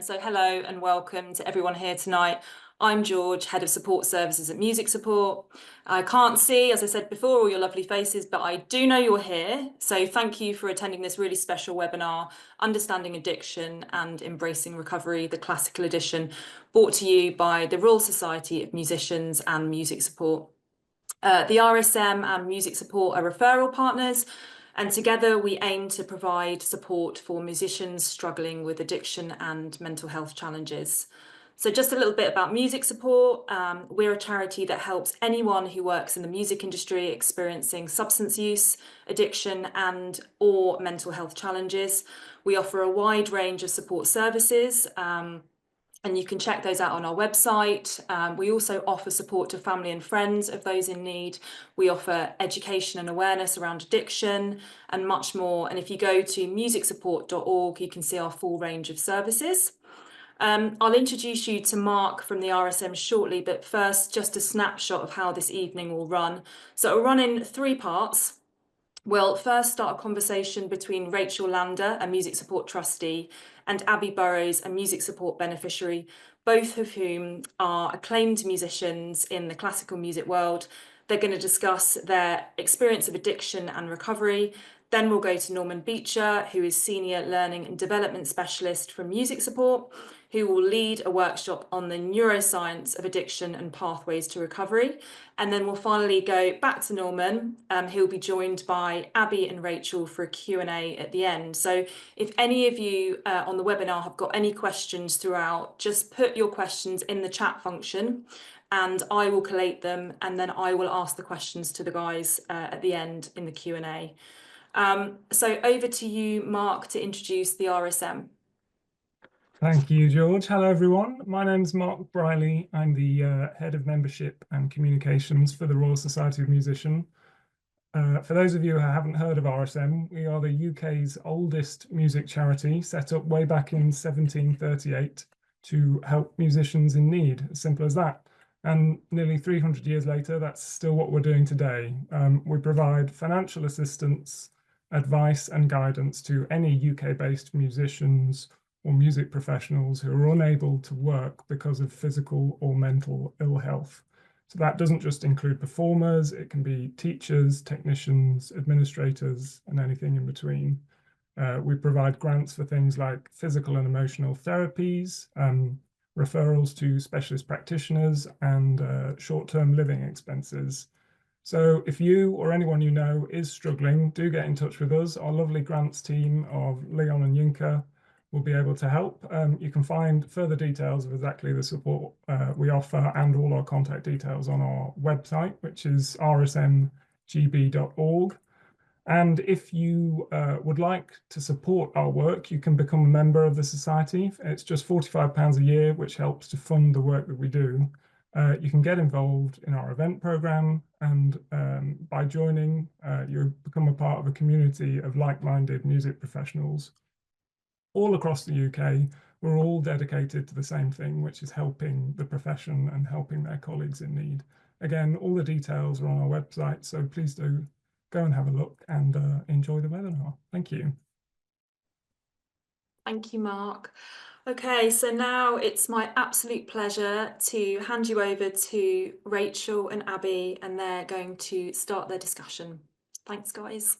So hello and welcome to everyone here tonight. I'm George, Head of Support Services at Music Support. I can't see, as I said before, all your lovely faces, but I do know you're here. So thank you for attending this really special webinar, Understanding Addiction and Embracing Recovery, the Classical Edition, brought to you by the Royal Society of Musicians and Music Support. The RSM and Music Support are referral partners, and together we aim to provide support for musicians struggling with addiction and mental health challenges. So just a little bit about Music Support. We're a charity that helps anyone who works in the music industry experiencing substance use, addiction and/or mental health challenges. We offer a wide range of support services, and you can check those out on our website. We also offer support to family and friends of those in need. We offer education and awareness around addiction and much more. And if you go to musicsupport.org, you can see our full range of services. I'll introduce you to Mark from the RSM shortly, but first, just a snapshot of how this evening will run. So it'll run in 3 parts. We'll first start a conversation between Rachael Lander, a Music Support Trustee, and Abbie Burrows, a Music Support Beneficiary, both of whom are acclaimed musicians in the classical music world. They're going to discuss their experience of addiction and recovery. Then we'll go to Norman Beecher, who is Senior Learning and Development Specialist from Music Support, who will lead a workshop on the neuroscience of addiction and pathways to recovery. And then we'll finally go back to Norman, who'll be joined by Abbie and Rachael for a Q&A at the end. So if any of you on the webinar have got any questions throughout, just put your questions in the chat function and I will collate them, and then I will ask the questions to the guys at the end in the Q&A. So over to you, Mark, to introduce the RSM. Thank you, George. Hello, everyone. My name's Mark Briley. I'm the Head of Membership and Communications for the Royal Society of Musicians. For those of you who haven't heard of RSM, we are the UK's oldest music charity, set up way back in 1738 to help musicians in need, as simple as that. And nearly 300 years later, that's still what we're doing today. We provide financial assistance, advice and guidance to any UK-based musicians or music professionals who are unable to work because of physical or mental ill health. So that doesn't just include performers, it can be teachers, technicians, administrators, and anything in between. We provide grants for things like physical and emotional therapies, referrals to specialist practitioners, and short-term living expenses. So if you or anyone you know is struggling, do get in touch with us. Our lovely grants team of Leon and Yinka will be able to help. You can find further details of exactly the support we offer and all our contact details on our website, which is rsmgb.org. And if you would like to support our work, you can become a member of the Society. It's just £45 a year, which helps to fund the work that we do. You can get involved in our event programme, and by joining, you become a part of a community of like-minded music professionals all across the UK. We're all dedicated to the same thing, which is helping the profession and helping their colleagues in need. Again, all the details are on our website, so please do go and have a look and enjoy the webinar. Thank you. Thank you, Mark. Okay, so now it's my absolute pleasure to hand you over to Rachael and Abbie, and they're going to start their discussion. Thanks, guys.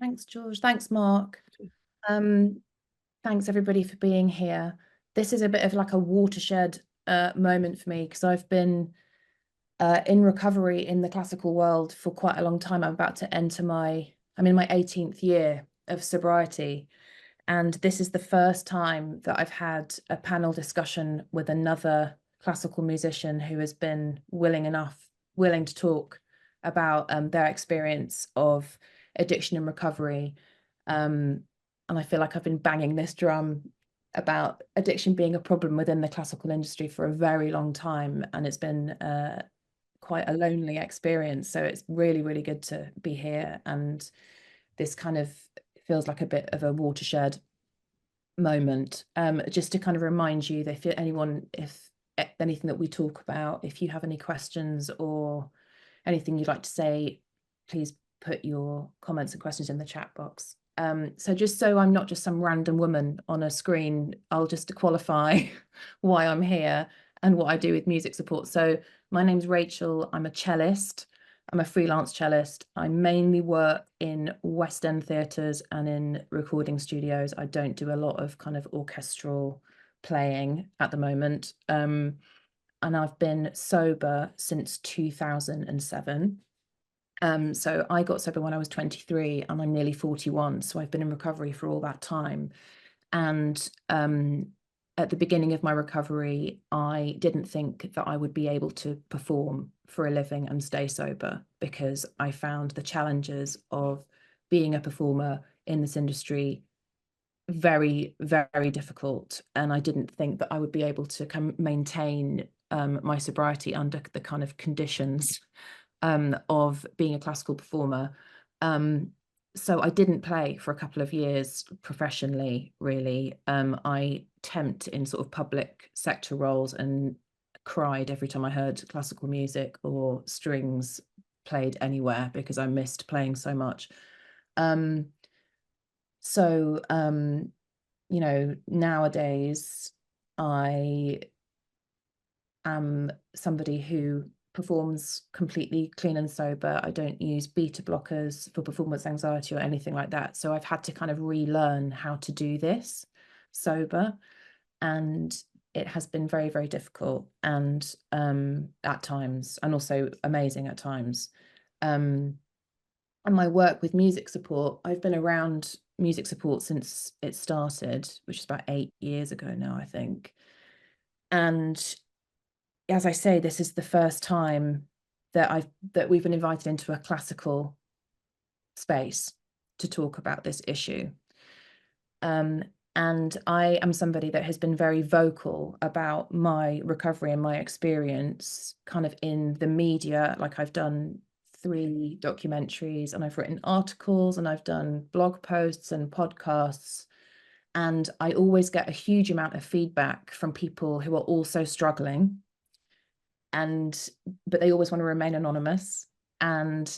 Thanks, George. Thanks, Mark. Thanks, everybody, for being here. This is a bit of like a watershed moment for me, because I've been in recovery in the classical world for quite a long time. I'm about to enter I'm in my 18th year of sobriety. And this is the first time that I've had a panel discussion with another classical musician who has been willing to talk about their experience of addiction and recovery. And I feel like I've been banging this drum about addiction being a problem within the classical industry for a very long time. And it's been quite a lonely experience. So it's really, really good to be here. And this kind of feels like a bit of a watershed moment. Just to kind of remind you that if anything that we talk about, if you have any questions or anything you'd like to say, please put your comments and questions in the chat box. So just so I'm not just some random woman on a screen, I'll just qualify why I'm here and what I do with music support. So my name's Rachel. I'm a cellist. I'm a freelance cellist. I mainly work in West End theatres and in recording studios. I don't do a lot of kind of orchestral playing at the moment. And I've been sober since 2007. So I got sober when I was 23 and I'm nearly 41. So I've been in recovery for all that time. And at the beginning of my recovery, I didn't think that I would be able to perform for a living and stay sober, because I found the challenges of being a performer in this industry very, very difficult. And I didn't think that I would be able to maintain my sobriety under the kind of conditions of being a classical performer. So I didn't play for a couple of years professionally, really. I temped in sort of public sector roles and cried every time I heard classical music or strings played anywhere, because I missed playing so much. You know, nowadays I am somebody who performs completely clean and sober. I don't use beta blockers for performance anxiety or anything like that. So I've had to kind of relearn how to do this sober. And it has been very, very difficult, and at times, and also amazing at times. And my work with music support, I've been around music support since it started, which is about 8 years ago now, I think. And as I say, this is the first time that we've been invited into a classical space to talk about this issue. And I am somebody that has been very vocal about my recovery and my experience kind of in the media. Like, I've done 3 documentaries and I've written articles and I've done blog posts and podcasts. And I always get a huge amount of feedback from people who are also struggling, but they always want to remain anonymous. And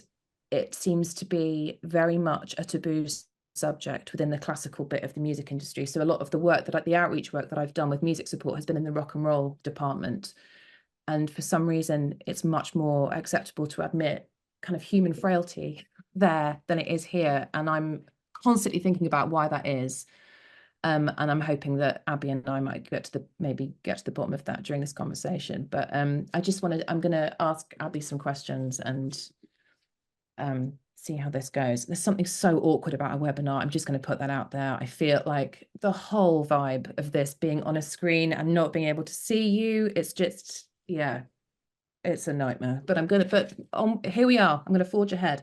it seems to be very much a taboo subject within the classical bit of the music industry. So a lot of the work the outreach work that I've done with music support has been in the rock and roll department. And for some reason, it's much more acceptable to admit kind of human frailty there than it is here. And I'm constantly thinking about why that is. And I'm hoping that Abbie and I might get to the bottom of that during this conversation. But I'm going to ask Abbie some questions and see how this goes. There's something so awkward about a webinar. I'm just going to put that out there. I feel like the whole vibe of this being on a screen and not being able to see you, it's just, yeah, it's a nightmare. But here we are. I'm going to forge ahead.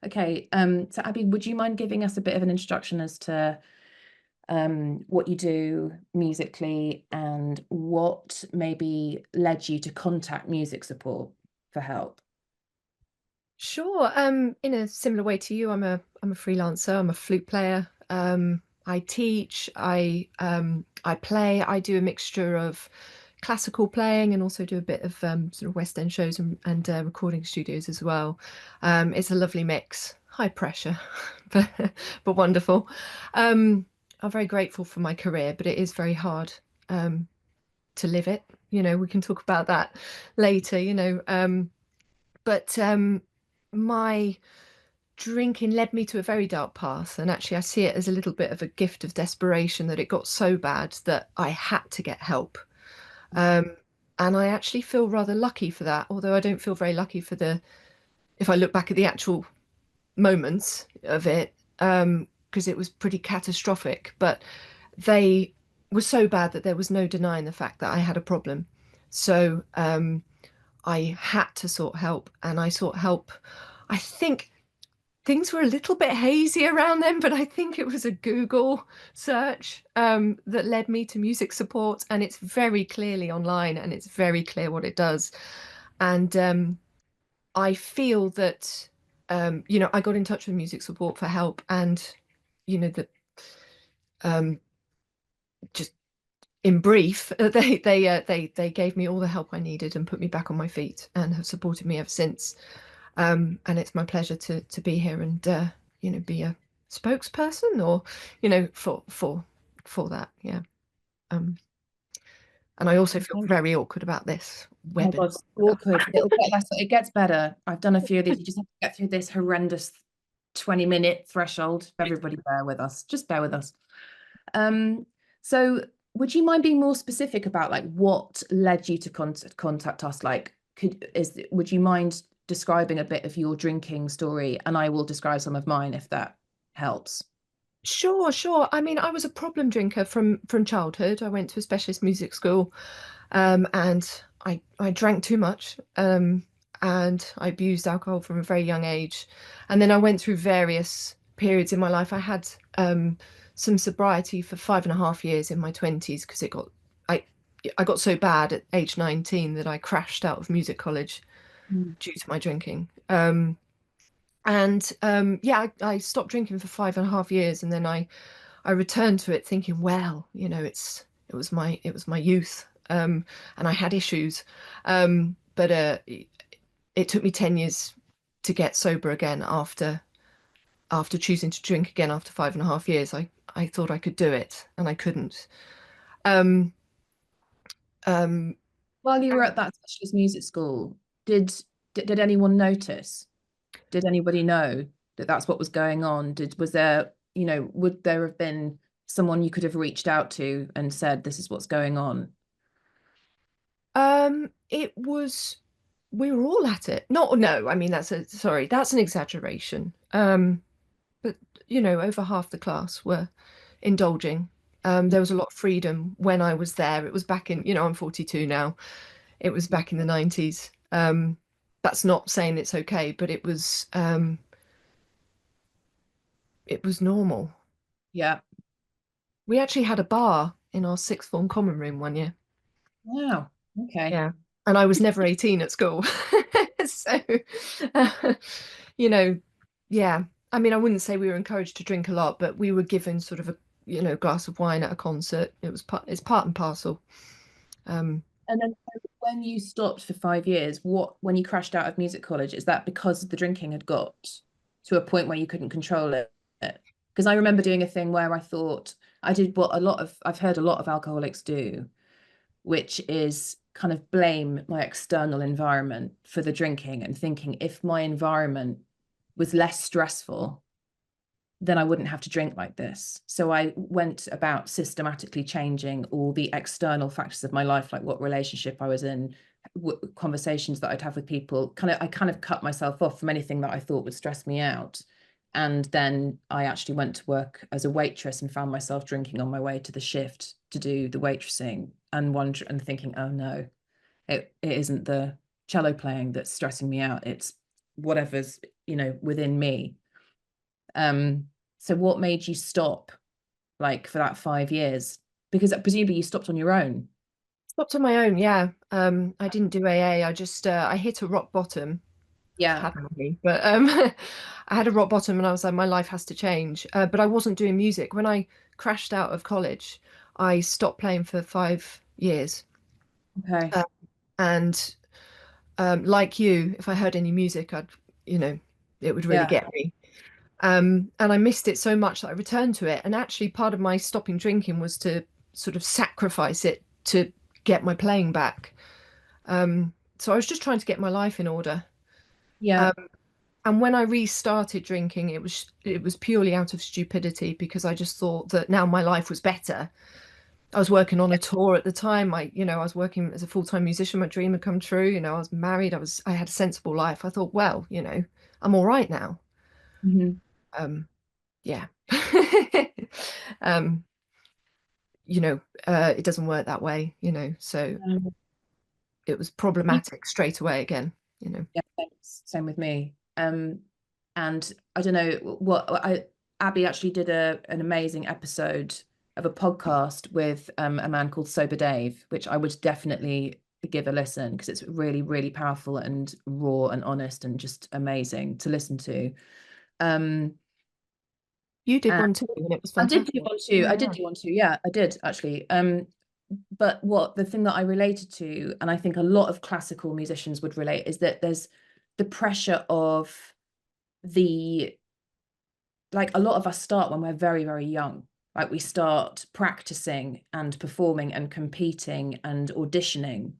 Okay. So Abbie, would you mind giving us a bit of an introduction as to what you do musically and what maybe led you to contact music support for help? Sure. In a similar way to you, I'm a freelancer. I'm a flute player. I teach. I play. I do a mixture of classical playing and also do a bit of sort of West End shows and recording studios as well. It's a lovely mix. High pressure, but wonderful. I'm very grateful for my career, but it is very hard to live it. You know, we can talk about that later. You know, but my drinking led me to a very dark path, and actually I see it as a little bit of a gift of desperation that it got so bad that I had to get help. And I actually feel rather lucky for that, although I don't feel very lucky for if I look back at the actual moments of it, because it was pretty catastrophic, but they were so bad that there was no denying the fact that I had a problem. So I had to sought help, and I sought help. I think things were a little bit hazy around then, but I think it was a Google search that led me to music support, and it's very clearly online and it's very clear what it does. And I feel that, you know, I got in touch with music support for help, and, you know, that just in brief, they gave me all the help I needed and put me back on my feet and have supported me ever since. And it's my pleasure to be here and you know, be a spokesperson, or for that. Yeah. And I also feel very awkward about this Oh my God, awkward. It gets better. I've done a few of these. You just have to get through this horrendous 20-minute threshold. Everybody bear with us. Just bear with us. So would you mind being more specific about like what led you to contact us? Like, would you mind describing a bit of your drinking story, and I will describe some of mine if that helps. Sure. I mean, I was a problem drinker from childhood. I went to a specialist music school, and I drank too much, and I abused alcohol from a very young age. And then I went through various periods in my life. I had some sobriety for 5.5 years in my 20s because I got so bad at age 19 that I crashed out of music college due to my drinking. I stopped drinking for 5.5 years, and then I returned to it thinking, well, it was my youth, and I had issues, but it took me 10 years to get sober again after choosing to drink again after 5.5 years. I thought I could do it, and I couldn't. While you were at that specialist music school, did anyone notice? Did anybody know that that's what was going on? Would there have been someone you could have reached out to and said, this is what's going on? We were all at it. No, I mean, that's an exaggeration. But over half the class were indulging. There was a lot of freedom when I was there. It was back in, I'm 42 now. It was back in the 90s. That's not saying it's okay, but it was normal. Yeah. We actually had a bar in our sixth form common room one year. Wow. Okay. Yeah. And I was never 18 at school. So, yeah. I mean, I wouldn't say we were encouraged to drink a lot, but we were given sort of a glass of wine at a concert. It's part and parcel. And then when you stopped for 5 years, when you crashed out of music college, is that because the drinking had got to a point where you couldn't control it? Because I remember doing a thing where I thought I did what I've heard a lot of alcoholics do, which is kind of blame my external environment for the drinking and thinking if my environment was less stressful, then I wouldn't have to drink like this. So I went about systematically changing all the external factors of my life, like what relationship I was in, conversations that I'd have with people. I kind of cut myself off from anything that I thought would stress me out. And then I actually went to work as a waitress and found myself drinking on my way to the shift to do the waitressing and thinking, oh no, it isn't the cello playing that's stressing me out. It's whatever's, within me. So what made you stop, like, for that 5 years? Because presumably you stopped on your own. Stopped on my own, yeah. I didn't do AA. I just I hit a rock bottom. Yeah. But I had a rock bottom, and I was like, my life has to change. But I wasn't doing music. When I crashed out of college, I stopped playing for 5 years. Okay. And like you, if I heard any music, it would really get me. And I missed it so much that I returned to it. And actually, part of my stopping drinking was to sort of sacrifice it to get my playing back. So I was just trying to get my life in order. Yeah. And when I restarted drinking, it was purely out of stupidity, because I just thought that now my life was better. I was working on a tour at the time. I was working as a full-time musician. My dream had come true. I was married. I had a sensible life. I thought, well, I'm all right now. Mm-hmm. Yeah. It doesn't work that way, so it was problematic straight away again, Yeah, same with me. And I don't know Abbie actually did an amazing episode of a podcast with a man called Sober Dave, which I would definitely give a listen, because it's really, really powerful and raw and honest and just amazing to listen to. You did one too, and it was fantastic. I did do one too. I did do one too. Yeah, I did actually. But the thing that I related to, and I think a lot of classical musicians would relate, is that there's the pressure of the like a lot of us start when we're very, very young. Like we start practicing and performing and competing and auditioning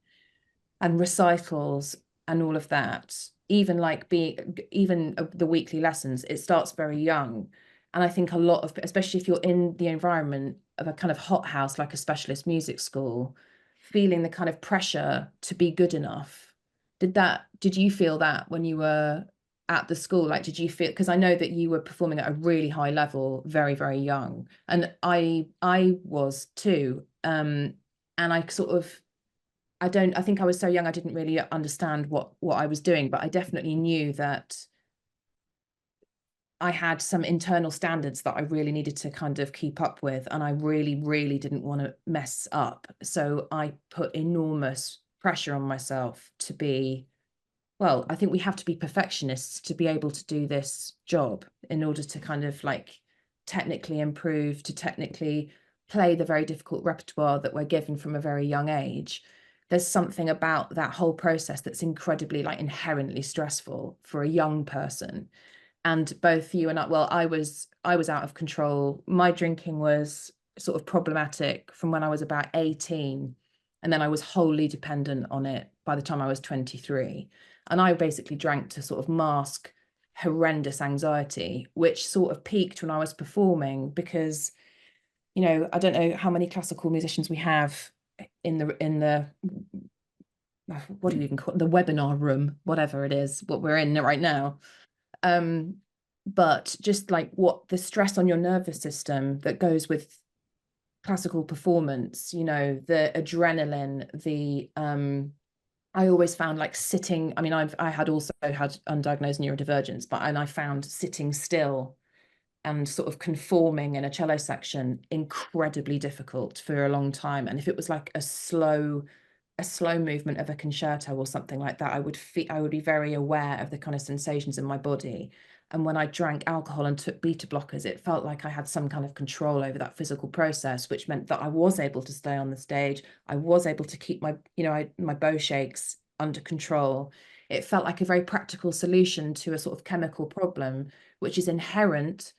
and recitals and all of that. Even the weekly lessons, it starts very young. And I think a lot of, especially if you're in the environment of a kind of hothouse, like a specialist music school, feeling the kind of pressure to be good enough. Did you feel that when you were at the school? Like, did you feel, because I know that you were performing at a really high level, very, very young, and I was too. And I sort of, I think I was so young, I didn't really understand what I was doing, but I definitely knew that I had some internal standards that I really needed to kind of keep up with, and I really, really didn't want to mess up. So I put enormous pressure on myself to be, well, I think we have to be perfectionists to be able to do this job in order to kind of like technically improve, to technically play the very difficult repertoire that we're given from a very young age. There's something about that whole process that's incredibly like inherently stressful for a young person. And both you and I, well, I was out of control. My drinking was sort of problematic from when I was about 18, and then I was wholly dependent on it by the time I was 23. And I basically drank to sort of mask horrendous anxiety, which sort of peaked when I was performing, because, you know, I don't know how many classical musicians we have in the what do you even call it, the webinar room, whatever it is, what we're in right now. But just like what the stress on your nervous system that goes with classical performance, you know, the adrenaline, the I always found like sitting, I mean, I had also had undiagnosed neurodivergence, and I found sitting still and sort of conforming in a cello section incredibly difficult for a long time. And if it was like a slow movement of a concerto or something like that, I would be very aware of the kind of sensations in my body. And when I drank alcohol and took beta blockers, it felt like I had some kind of control over that physical process, which meant that I was able to stay on the stage. I was able to keep my, you know, my bow shakes under control. It felt like a very practical solution to a sort of chemical problem, which is inherent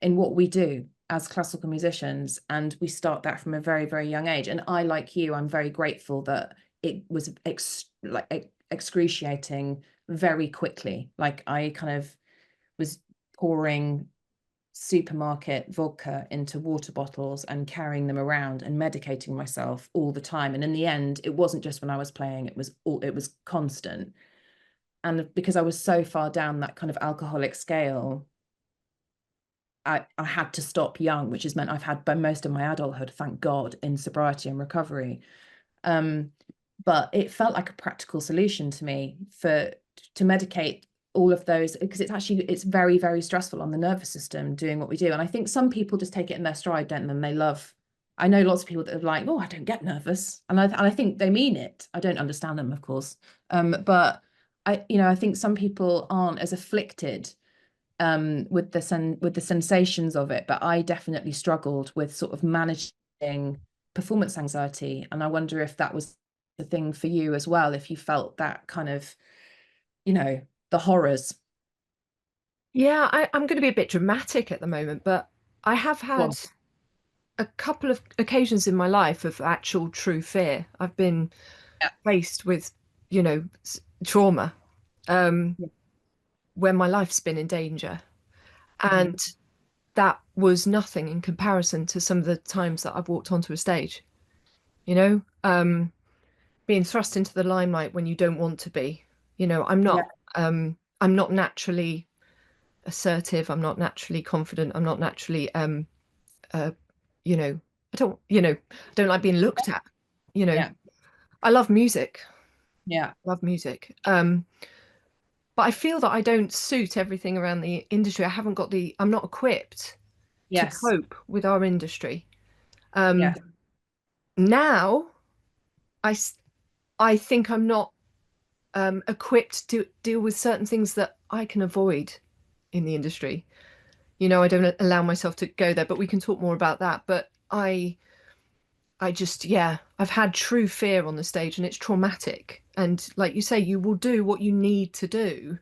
in what we do as classical musicians. And we start that from a very, very young age. And I, like you, I'm very grateful that it was excruciating very quickly. Like I kind of was pouring supermarket vodka into water bottles and carrying them around and medicating myself all the time. And in the end, it wasn't just when I was playing, it was constant. And because I was so far down that kind of alcoholic scale, I had to stop young, which has meant I've had by most of my adulthood, thank God, in sobriety and recovery. But it felt like a practical solution to me to medicate all of those, because it's very, very stressful on the nervous system doing what we do. And I think some people just take it in their stride, don't they? And I know lots of people that are like, oh, I don't get nervous. And I think they mean it. I don't understand them, of course. But I think some people aren't as afflicted with the sensations of it, but I definitely struggled with sort of managing performance anxiety. And I wonder if that was the thing for you as well, if you felt that kind of, you know, the horrors. Yeah, I'm going to be a bit dramatic at the moment, but I have had a couple of occasions in my life of actual true fear. I've been faced with, you know, trauma when my life's been in danger. And that was nothing in comparison to some of the times that I've walked onto a stage, you know, being thrust into the limelight when you don't want to be. You know, I'm not naturally assertive, I'm not naturally confident, I'm not naturally you know, I don't like being looked at, you know. I love music. Love music. But I feel that I don't suit everything around the industry. I'm not equipped to cope with our industry. Now I think I'm not equipped to deal with certain things that I can avoid in the industry. You know, I don't allow myself to go there, but we can talk more about that. But I just, I've had true fear on the stage, and it's traumatic. And like you say, you will do what you need to do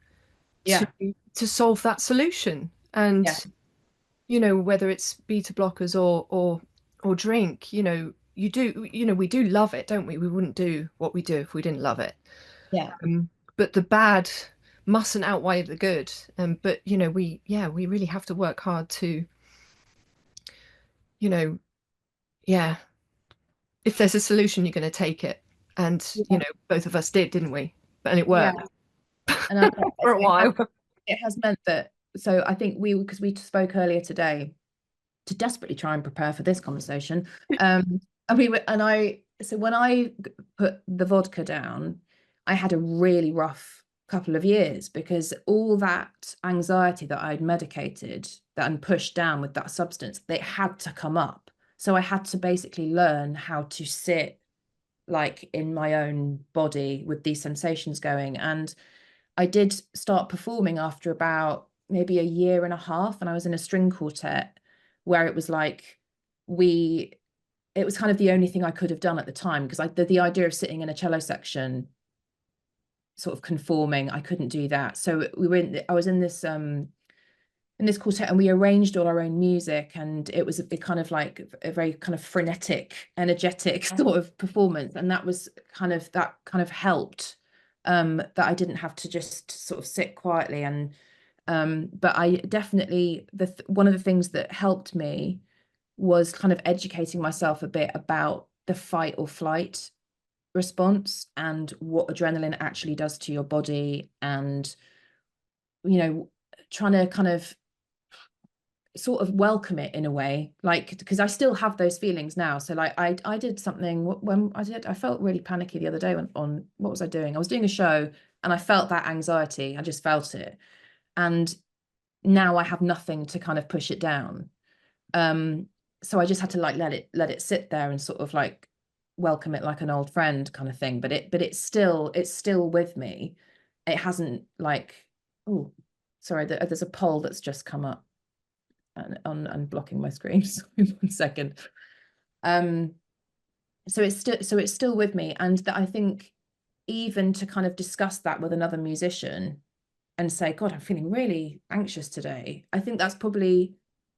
to solve that solution. And whether it's beta blockers or drink, we do love it, don't we? We wouldn't do what we do if we didn't love it. Yeah. But the bad mustn't outweigh the good. But we really have to work hard to, yeah, if there's a solution, you're going to take it. And both of us did, didn't we? And it worked And for a while. It has meant that, so I think because we spoke earlier today to desperately try and prepare for this conversation. And so when I put the vodka down, I had a really rough couple of years because all that anxiety that I'd medicated and pushed down with that substance, they had to come up. So I had to basically learn how to sit like in my own body with these sensations going. And I did start performing after about maybe a year and a half, and I was in a string quartet where it was like it was kind of the only thing I could have done at the time, because the idea of sitting in a cello section sort of conforming, I couldn't do that. So I was in this quartet, and we arranged all our own music, and it was a kind of like a very kind of frenetic, energetic sort of performance, and that kind of helped, that I didn't have to just sort of sit quietly. And but I definitely, one of the things that helped me was kind of educating myself a bit about the fight or flight response and what adrenaline actually does to your body, and trying to kind of sort of welcome it in a way, like, because I still have those feelings now. So like I did something when I felt really panicky the other day on what was I doing? I was doing a show, and I felt that anxiety. I just felt it, and now I have nothing to kind of push it down. So I just had to like let it sit there and sort of like welcome it like an old friend kind of thing. But it's still with me. It hasn't like, oh, sorry, there's a poll that's just come up and blocking my screen. So 1 second. So it's still with me, and that I think even to kind of discuss that with another musician and say, God, I'm feeling really anxious today, I think that's probably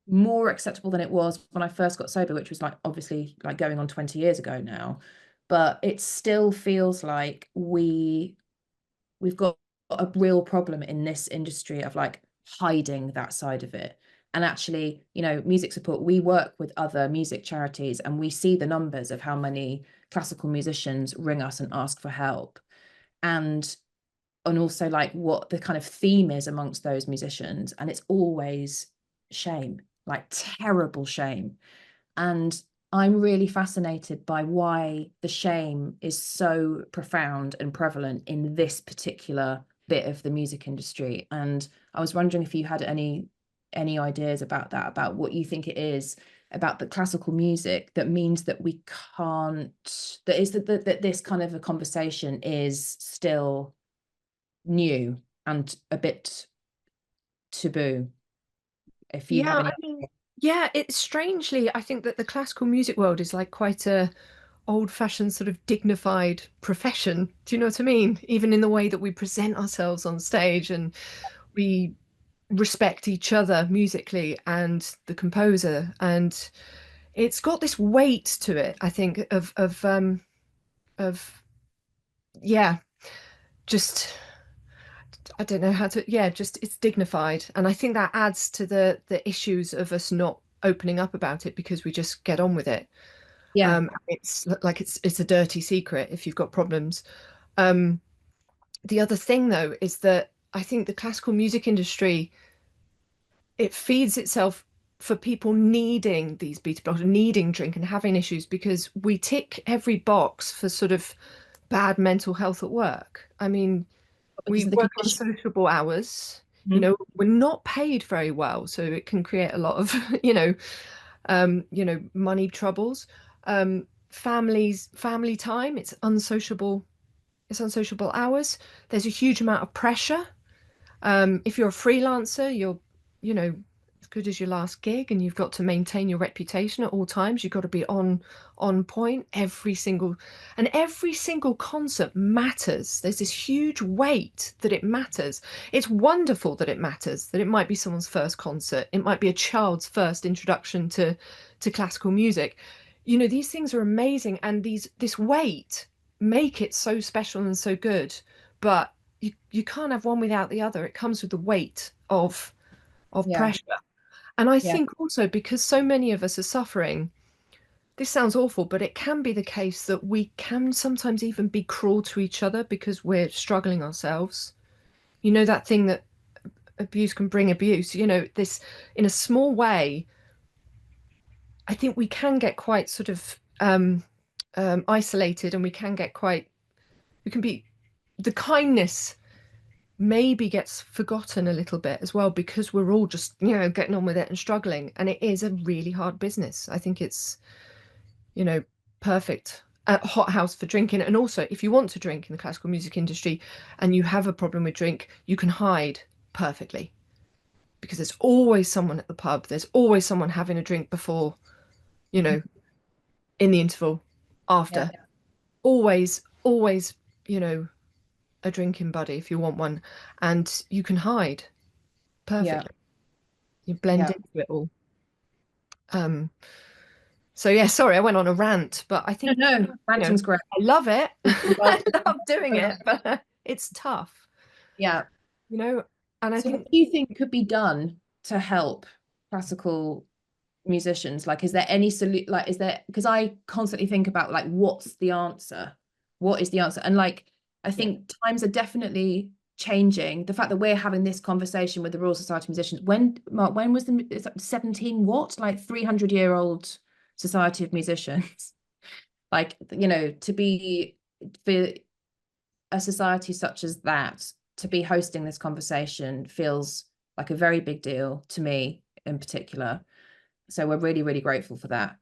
more acceptable than it was when I first got sober, which was like obviously like going on 20 years ago now. But it still feels like we've got a real problem in this industry of like hiding that side of it. And actually, Music Support, we work with other music charities, and we see the numbers of how many classical musicians ring us and ask for help. And also like what the kind of theme is amongst those musicians. And it's always shame, like terrible shame. And I'm really fascinated by why the shame is so profound and prevalent in this particular bit of the music industry. And I was wondering if you had any ideas about that, about what you think it is about the classical music that means that we can't, that this kind of a conversation is still new and a bit taboo. If you have any. It's strangely, I think that the classical music world is like quite a old-fashioned sort of dignified profession. Do you know what I mean? Even in the way that we present ourselves on stage, and we respect each other musically and the composer, and it's got this weight to it, I think, of just, I don't know how to, just it's dignified. And I think that adds to the issues of us not opening up about it, because we just get on with it. It's like it's a dirty secret if you've got problems. The other thing though is that I think the classical music industry, it feeds itself for people needing these beta blockers, needing drink and having issues, because we tick every box for sort of bad mental health at work. I mean, we work on sociable hours, we're not paid very well, so it can create a lot of money troubles, family time, it's unsociable hours. There's a huge amount of pressure. If you're a freelancer, you're as good as your last gig, and you've got to maintain your reputation at all times. You've got to be on point every single concert matters. There's this huge weight that it matters. It's wonderful that it matters, that it might be someone's first concert, it might be a child's first introduction to classical music. You know, these things are amazing, and this weight make it so special and so good, but you can't have one without the other. It comes with the weight of pressure. And I think also, because so many of us are suffering, this sounds awful, but it can be the case that we can sometimes even be cruel to each other because we're struggling ourselves. You know, that thing that abuse can bring abuse, you know, this, in a small way, I think we can get quite sort of isolated, and we can be, the kindness maybe gets forgotten a little bit as well, because we're all just, you know, getting on with it and struggling. And it is a really hard business. I think it's, you know, perfect hothouse for drinking. And also, if you want to drink in the classical music industry and you have a problem with drink, you can hide perfectly, because there's always someone at the pub. There's always someone having a drink before, you know, in the interval, after. Always, you know, a drinking buddy if you want one, and you can hide perfectly. You blend into it all. So yeah, sorry, I went on a rant, but I think ranting's great. I love it. I love doing it, but it's tough. Yeah. You know, and I think, what do you think could be done to help classical musicians? Like, is there any solution? Like, is there, because I constantly think about, like, what's the answer? What is the answer? And like, I think times are definitely changing. The fact that we're having this conversation with the Royal Society of Musicians, Mark, when was it's like 17, what, like 300-year-old Society of Musicians? Like, you know, to be, for a society such as that to be hosting this conversation feels like a very big deal to me in particular. So we're really, really grateful for that.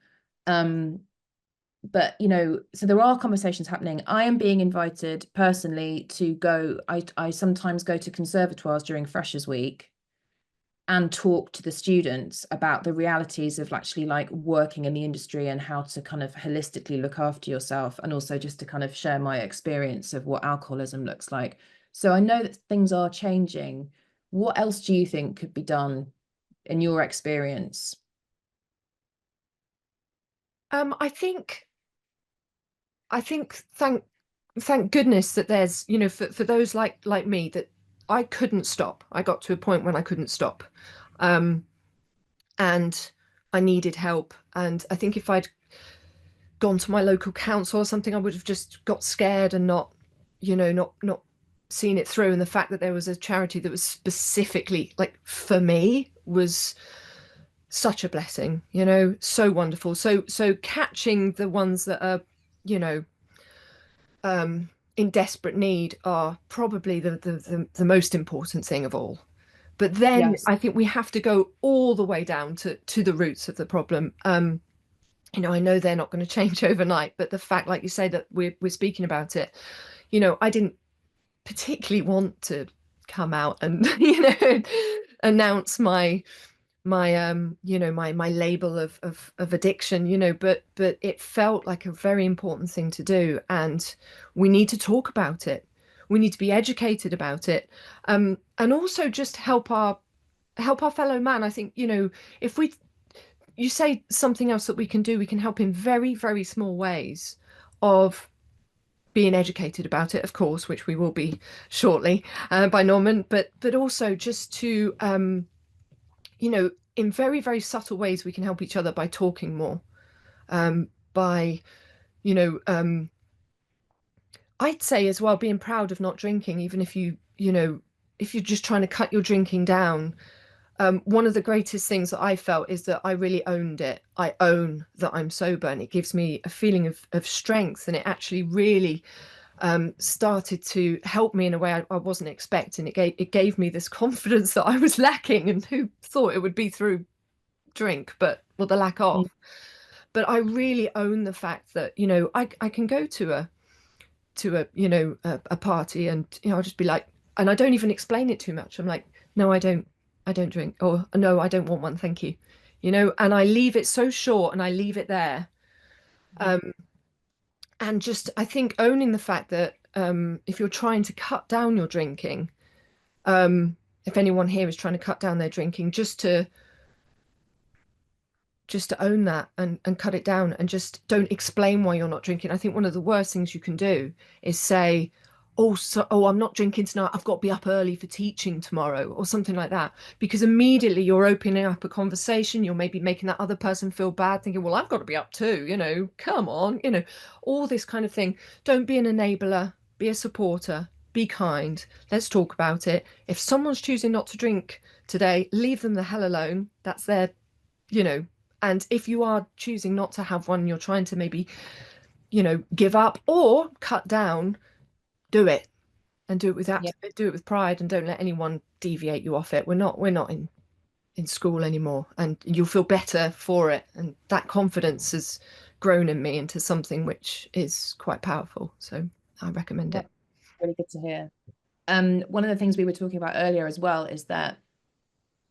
But, you know, so there are conversations happening. I am being invited personally to go. I sometimes go to conservatoires during Freshers Week and talk to the students about the realities of actually like working in the industry and how to kind of holistically look after yourself, and also just to kind of share my experience of what alcoholism looks like. So I know that things are changing. What else do you think could be done in your experience? I think thank goodness that there's, you know, for those like me, that I couldn't stop. I got to a point when I couldn't stop. And I needed help. And I think if I'd gone to my local council or something, I would have just got scared and not, you know, not seen it through. And the fact that there was a charity that was specifically like for me was such a blessing, you know, so wonderful. So catching the ones that are, you know, in desperate need are probably the most important thing of all. But then I think we have to go all the way down to the roots of the problem. You know, I know they're not going to change overnight, but the fact, like you say, that we're speaking about it, you know, I didn't particularly want to come out and, you know, announce my you know, my label of addiction, you know, but it felt like a very important thing to do, and we need to talk about it. We need to be educated about it, and also just help our fellow man. I think, you know, if you say something else that we can do, we can help in very, very small ways of being educated about it, of course, which we will be shortly by Norman, but also just to you know, in very, very subtle ways, we can help each other by talking more, by, you know, I'd say as well, being proud of not drinking, even if you know, if you're just trying to cut your drinking down. One of the greatest things that I felt is that I really owned it. I own that I'm sober, and it gives me a feeling of strength, and it actually really started to help me in a way I wasn't expecting. It gave me this confidence that I was lacking, and who thought it would be through drink, but well, the lack of. But I really own the fact that, you know, I can go to a you know, a party, and, you know, I'll just be like, and I don't even explain it too much. I'm like, no, I don't I don't drink, or no, I don't want one, thank you. You know, and I leave it so short and I leave it there. And just, I think owning the fact that if you're trying to cut down your drinking, if anyone here is trying to cut down their drinking, just to own that and cut it down, and just don't explain why you're not drinking. I think one of the worst things you can do is say, oh, I'm not drinking tonight, I've got to be up early for teaching tomorrow, or something like that, because immediately you're opening up a conversation. You're maybe making that other person feel bad, thinking, well, I've got to be up too, you know, come on, you know, all this kind of thing. Don't be an enabler, be a supporter, be kind. Let's talk about it. If someone's choosing not to drink today, leave them the hell alone. That's their, you know. And if you are choosing not to have one, you're trying to maybe, you know, give up or cut down, do it, and do it with pride, and don't let anyone deviate you off it. We're not in school anymore, and you'll feel better for it. And that confidence has grown in me into something which is quite powerful. So I recommend it. Really good to hear. One of the things we were talking about earlier as well is that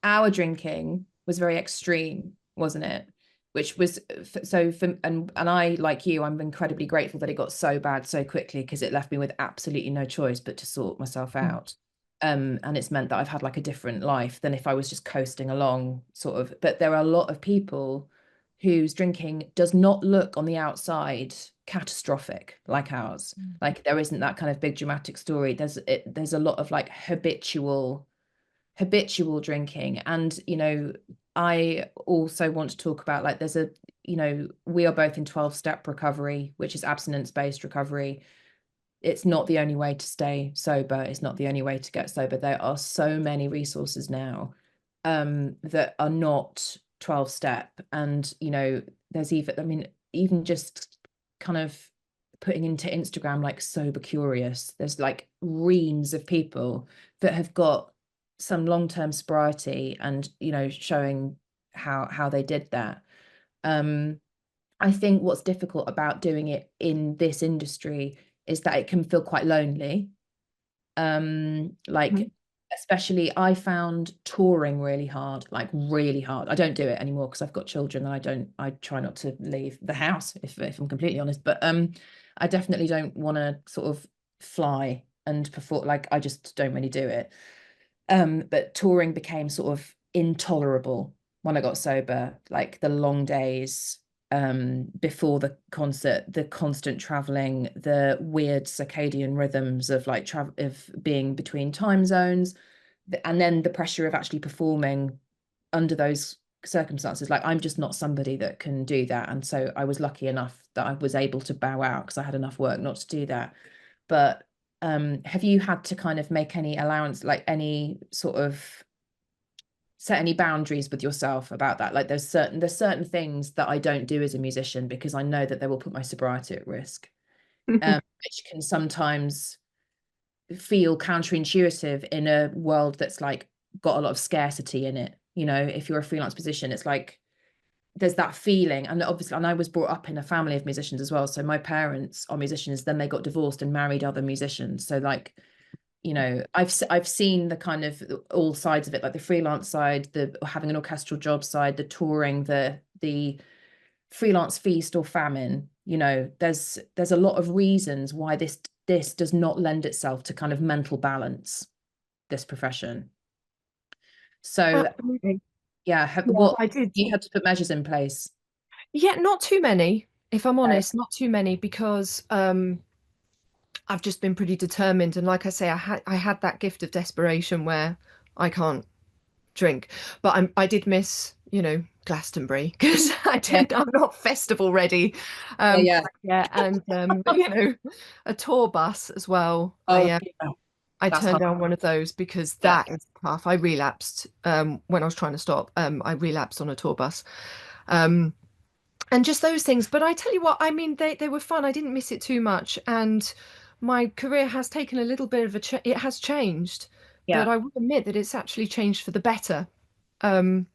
our drinking was very extreme, wasn't it? Which was so for, and I, like you, I'm incredibly grateful that it got so bad so quickly, because it left me with absolutely no choice but to sort myself out. And it's meant that I've had like a different life than if I was just coasting along, sort of. But there are a lot of people whose drinking does not look on the outside catastrophic like ours. Like there isn't that kind of big dramatic story. There's a lot of like habitual drinking. And, you know, I also want to talk about, like, there's a, you know, we are both in 12-step recovery, which is abstinence-based recovery. It's not the only way to stay sober. It's not the only way to get sober. There are so many resources now that are not 12-step. And, you know, there's even just kind of putting into Instagram, like Sober Curious, there's like reams of people that have got some long-term sobriety and, you know, showing how they did that. I think what's difficult about doing it in this industry is that it can feel quite lonely. Especially I found touring really hard, like really hard. I don't do it anymore because I've got children, and I try not to leave the house, if I'm completely honest. But I definitely don't want to sort of fly and perform, like I just don't really do it. But touring became sort of intolerable when I got sober, like the long days before the concert, the constant traveling, the weird circadian rhythms of like of being between time zones, and then the pressure of actually performing under those circumstances. Like I'm just not somebody that can do that. And so I was lucky enough that I was able to bow out because I had enough work not to do that. But have you had to kind of make any allowance, like any sort of set any boundaries with yourself about that? Like there's certain things that I don't do as a musician because I know that they will put my sobriety at risk, which can sometimes feel counterintuitive in a world that's like got a lot of scarcity in it. You know, if you're a freelance musician, it's like there's that feeling. And obviously, and I was brought up in a family of musicians as well, so my parents are musicians, then they got divorced and married other musicians. So like, you know, I've seen the kind of all sides of it, like the freelance side, the having an orchestral job side, the touring, the freelance feast or famine. You know, there's a lot of reasons why this does not lend itself to kind of mental balance, this profession. So Absolutely. what I did. you had to put measures in place? Yeah, not too many, if I'm honest, not too many, because I've just been pretty determined. And like I say, I had that gift of desperation where I can't drink, but I did miss, you know, Glastonbury, because I'm not festival ready. And you know, a tour bus as well. I turned down one of those because that is tough. I relapsed when I was trying to stop. I relapsed on a tour bus. And just those things. But I tell you what, I mean, they were fun. I didn't miss it too much. And my career has taken a little bit of it has changed. But I will admit that it's actually changed for the better. You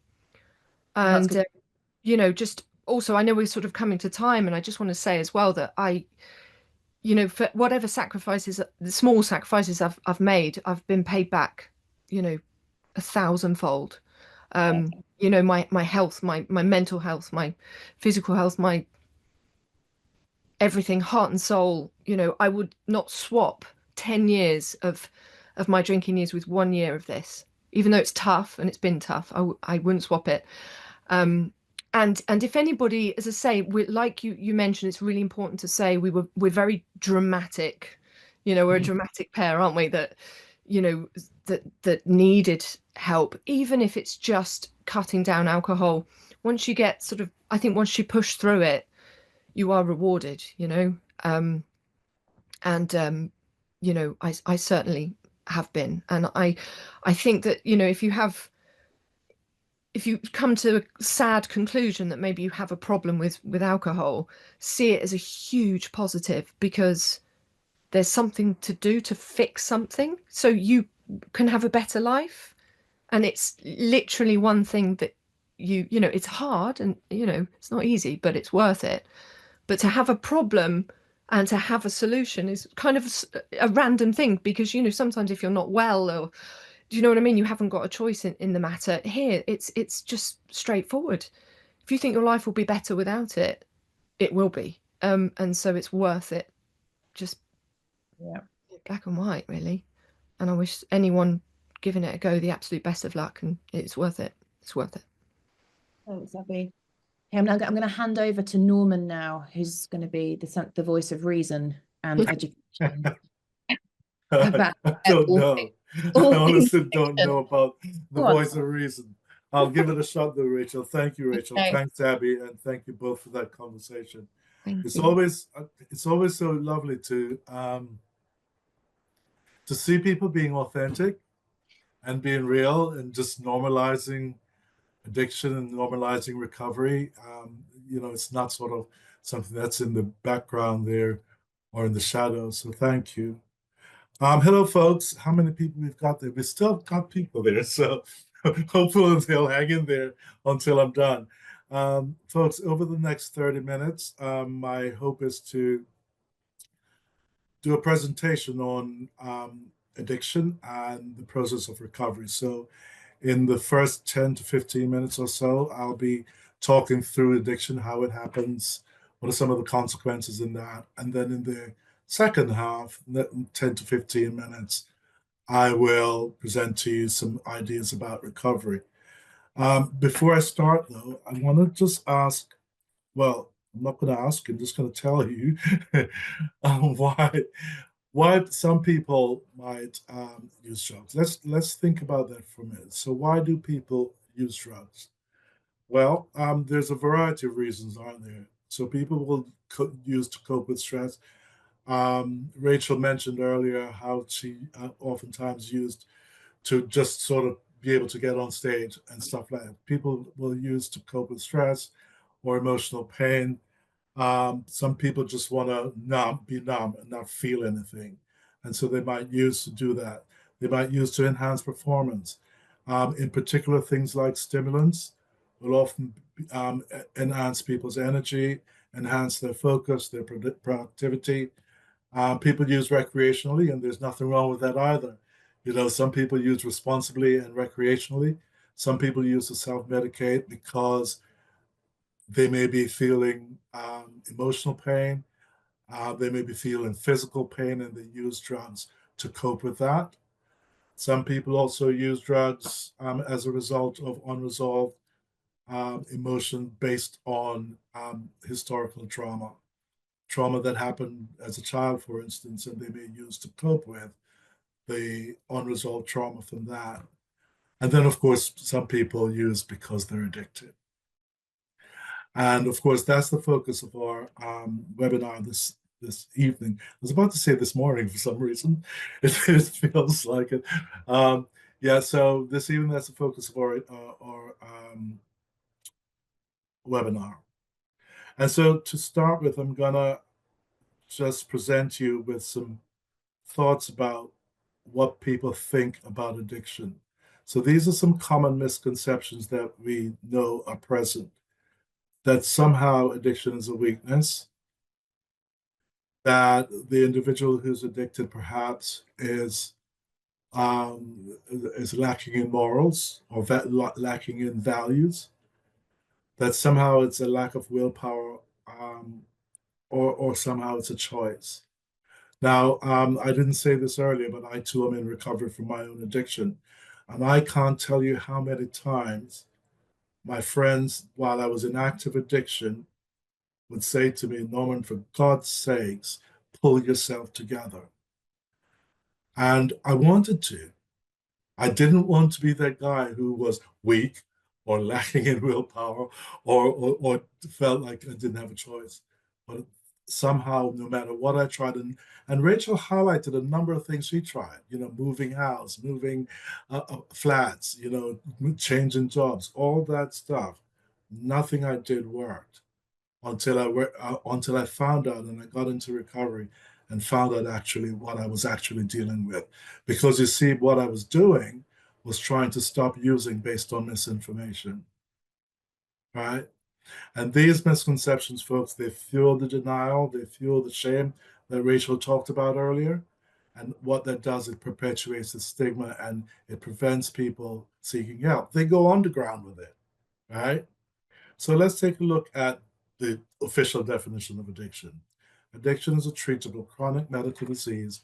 know, just also, I know we're sort of coming to time, and I just want to say as well that you know, for whatever sacrifices, the small sacrifices I've made, I've been paid back, you know, 1,000-fold. You know, my health, my mental health, my physical health, my everything, heart and soul. You know, I would not swap 10 years of my drinking years with 1 year of this, even though it's tough, and it's been tough. I wouldn't swap it. And if anybody, as I say, like you mentioned, it's really important to say we're very dramatic. You know, we're a dramatic pair, aren't we? That, you know, that needed help, even if it's just cutting down alcohol. Once you get sort of, I think once you push through it, you are rewarded, you know. You know, I certainly have been. And I think that, you know, if you come to a sad conclusion that maybe you have a problem with alcohol, see it as a huge positive, because there's something to do to fix something so you can have a better life. And it's literally one thing that you know, it's hard, and, you know, it's not easy, but it's worth it. But to have a problem and to have a solution is kind of a random thing, because, you know, sometimes if you're not well, or, do you know what I mean? You haven't got a choice in the matter. Here, it's just straightforward. If you think your life will be better without it, it will be. And so it's worth it. Just black and white, really. And I wish anyone giving it a go the absolute best of luck, and it's worth it. It's worth it. Thanks, Abbie. Okay, I'm going to hand over to Norman now, who's going to be the voice of reason and education. I don't know. I honestly don't know about the voice of reason. I'll give it a shot though, Rachel. Thank you, Rachel. Okay. Thanks, Abbie, and thank you both for that conversation. Thank It's you. always so lovely to see people being authentic and being real, and just normalizing addiction and normalizing recovery. You know, it's not sort of something that's in the background there or in the shadows. So thank you. Hello, folks. How many people we've got there? We still got people there, so hopefully they'll hang in there until I'm done. Folks, over the next 30 minutes, my hope is to do a presentation on addiction and the process of recovery. So in the first 10 to 15 minutes or so, I'll be talking through addiction, how it happens, what are some of the consequences in that. And then in the second half, 10 to 15 minutes, I will present to you some ideas about recovery. Before I start, though, I want to just ask, well, I'm not going to ask, I'm just going to tell you why some people might use drugs. Let's think about that for a minute. So why do people use drugs? Well, there's a variety of reasons, aren't there? So people will use to cope with stress. Rachel mentioned earlier how she oftentimes used to just sort of be able to get on stage and stuff like that. People will use to cope with stress or emotional pain. Some people just want to be numb and not feel anything. And so they might use to do that. They might use to enhance performance. In particular, things like stimulants will often enhance people's energy, enhance their focus, their productivity. People use recreationally, and there's nothing wrong with that either. You know, some people use responsibly and recreationally. Some people use to self-medicate because they may be feeling emotional pain. They may be feeling physical pain, and they use drugs to cope with that. Some people also use drugs as a result of unresolved emotion based on historical trauma that happened as a child, for instance, and they may use to cope with the unresolved trauma from that. And then, of course, some people use because they're addicted. And of course, that's the focus of our webinar this evening. I was about to say this morning for some reason. It feels like it. Yeah, so this evening, that's the focus of our webinar. And so to start with, I'm gonna just present you with some thoughts about what people think about addiction. So these are some common misconceptions that we know are present. That somehow addiction is a weakness, that the individual who's addicted perhaps is is lacking in morals or lacking in values, that somehow it's a lack of willpower, or somehow it's a choice. Now, I didn't say this earlier, but I too am in recovery from my own addiction. And I can't tell you how many times my friends, while I was in active addiction, would say to me, Norman, for God's sakes, pull yourself together. And I wanted to. I didn't want to be that guy who was weak or lacking in willpower or felt like I didn't have a choice. But somehow, no matter what I tried, and Rachael highlighted a number of things she tried, moving house, moving flats, changing jobs, all that stuff. Nothing I did worked until I found out, and I got into recovery and found out actually what I was actually dealing with. Because you see, what I was doing was trying to stop using based on misinformation, right? And these misconceptions, folks, they fuel the denial, they fuel the shame that Rachael talked about earlier. And what that does, it perpetuates the stigma and it prevents people seeking help. They go underground with it, right? So let's take a look at the official definition of addiction. Addiction is a treatable chronic medical disease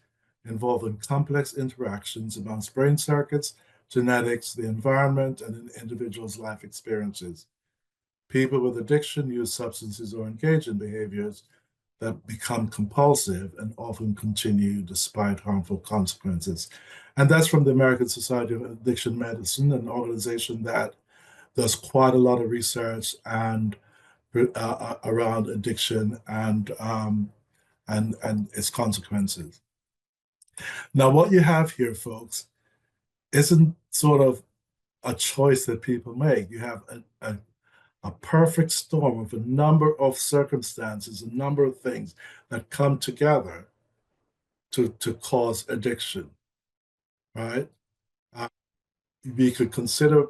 involving complex interactions amongst brain circuits, genetics, the environment, and an individual's life experiences. People with addiction use substances or engage in behaviors that become compulsive and often continue despite harmful consequences. And that's from the American Society of Addiction Medicine, an organization that does quite a lot of research and around addiction and its consequences. Now, what you have here, folks, isn't sort of a choice that people make. You have a perfect storm of a number of circumstances, a number of things that come together to cause addiction, right? We could consider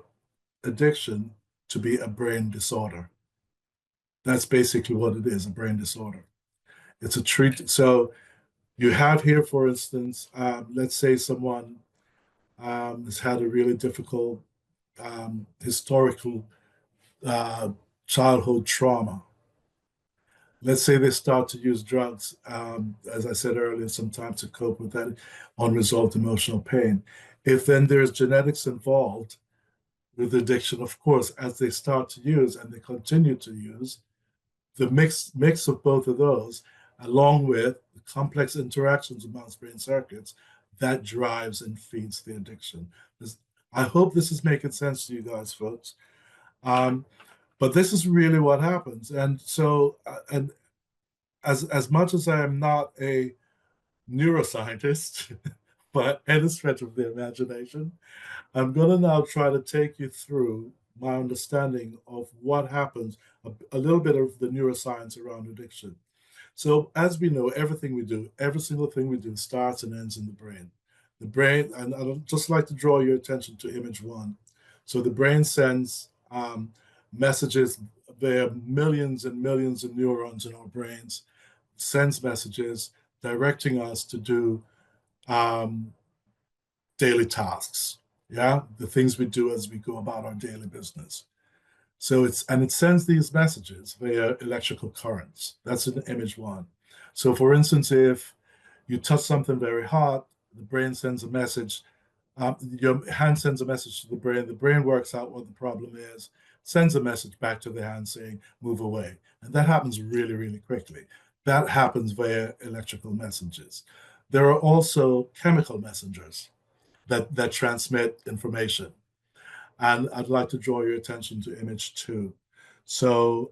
addiction to be a brain disorder. That's basically what it is, a brain disorder. It's a treat. So you have here, for instance, let's say someone has had a really difficult historical childhood trauma. Let's say they start to use drugs, as I said earlier, sometimes to cope with that unresolved emotional pain. If then there's genetics involved with addiction, of course, as they start to use and they continue to use, the mix of both of those, along with the complex interactions amongst brain circuits, that drives and feeds the addiction. I hope this is making sense to you guys, folks. But this is really what happens. And so, and as much as I am not a neuroscientist, but any stretch of the imagination, I'm going to now try to take you through my understanding of what happens, a little bit of the neuroscience around addiction. So as we know, everything we do, every single thing we do starts and ends in the brain. The brain, and I'd just like to draw your attention to image 1. So the brain sends messages. There are millions and millions of neurons in our brains, sends messages directing us to do daily tasks. Yeah, the things we do as we go about our daily business. So it sends these messages via electrical currents. That's in image 1. So for instance, if you touch something very hot, the brain sends a message. Your hand sends a message to the brain works out what the problem is, sends a message back to the hand saying, move away. And that happens really, really quickly. That happens via electrical messages. There are also chemical messengers that transmit information. And I'd like to draw your attention to image 2. So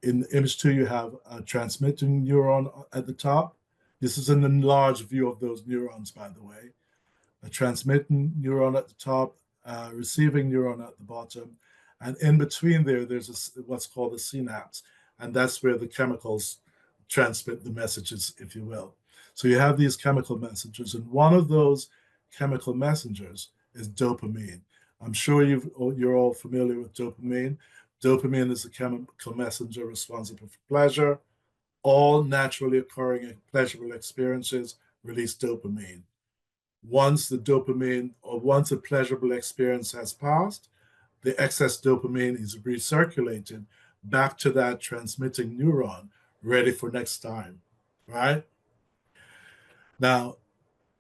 in image 2, you have a transmitting neuron at the top. This is an enlarged view of those neurons, by the way. A transmitting neuron at the top, receiving neuron at the bottom. And in between there's what's called a synapse. And that's where the chemicals transmit the messages, if you will. So you have these chemical messengers. And one of those chemical messengers is dopamine. I'm sure you're all familiar with dopamine. Dopamine is a chemical messenger responsible for pleasure. All naturally occurring pleasurable experiences release dopamine. once the dopamine or once a pleasurable experience has passed, the excess dopamine is recirculated back to that transmitting neuron, ready for next time, right? Now,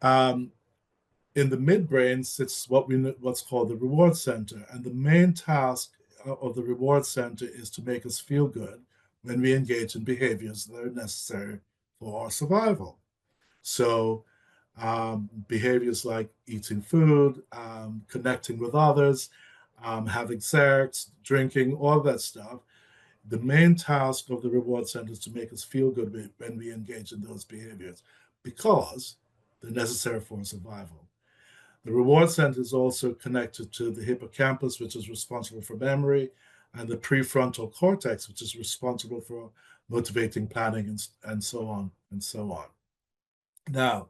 in the midbrain sits what's called the reward center, and the main task of the reward center is to make us feel good when we engage in behaviors that are necessary for our survival. So behaviors like eating food, connecting with others, having sex, drinking, all that stuff. The main task of the reward center is to make us feel good when we engage in those behaviors, because they're necessary for survival. The reward center is also connected to the hippocampus, which is responsible for memory, and the prefrontal cortex, which is responsible for motivating planning, and so on and so on. Now,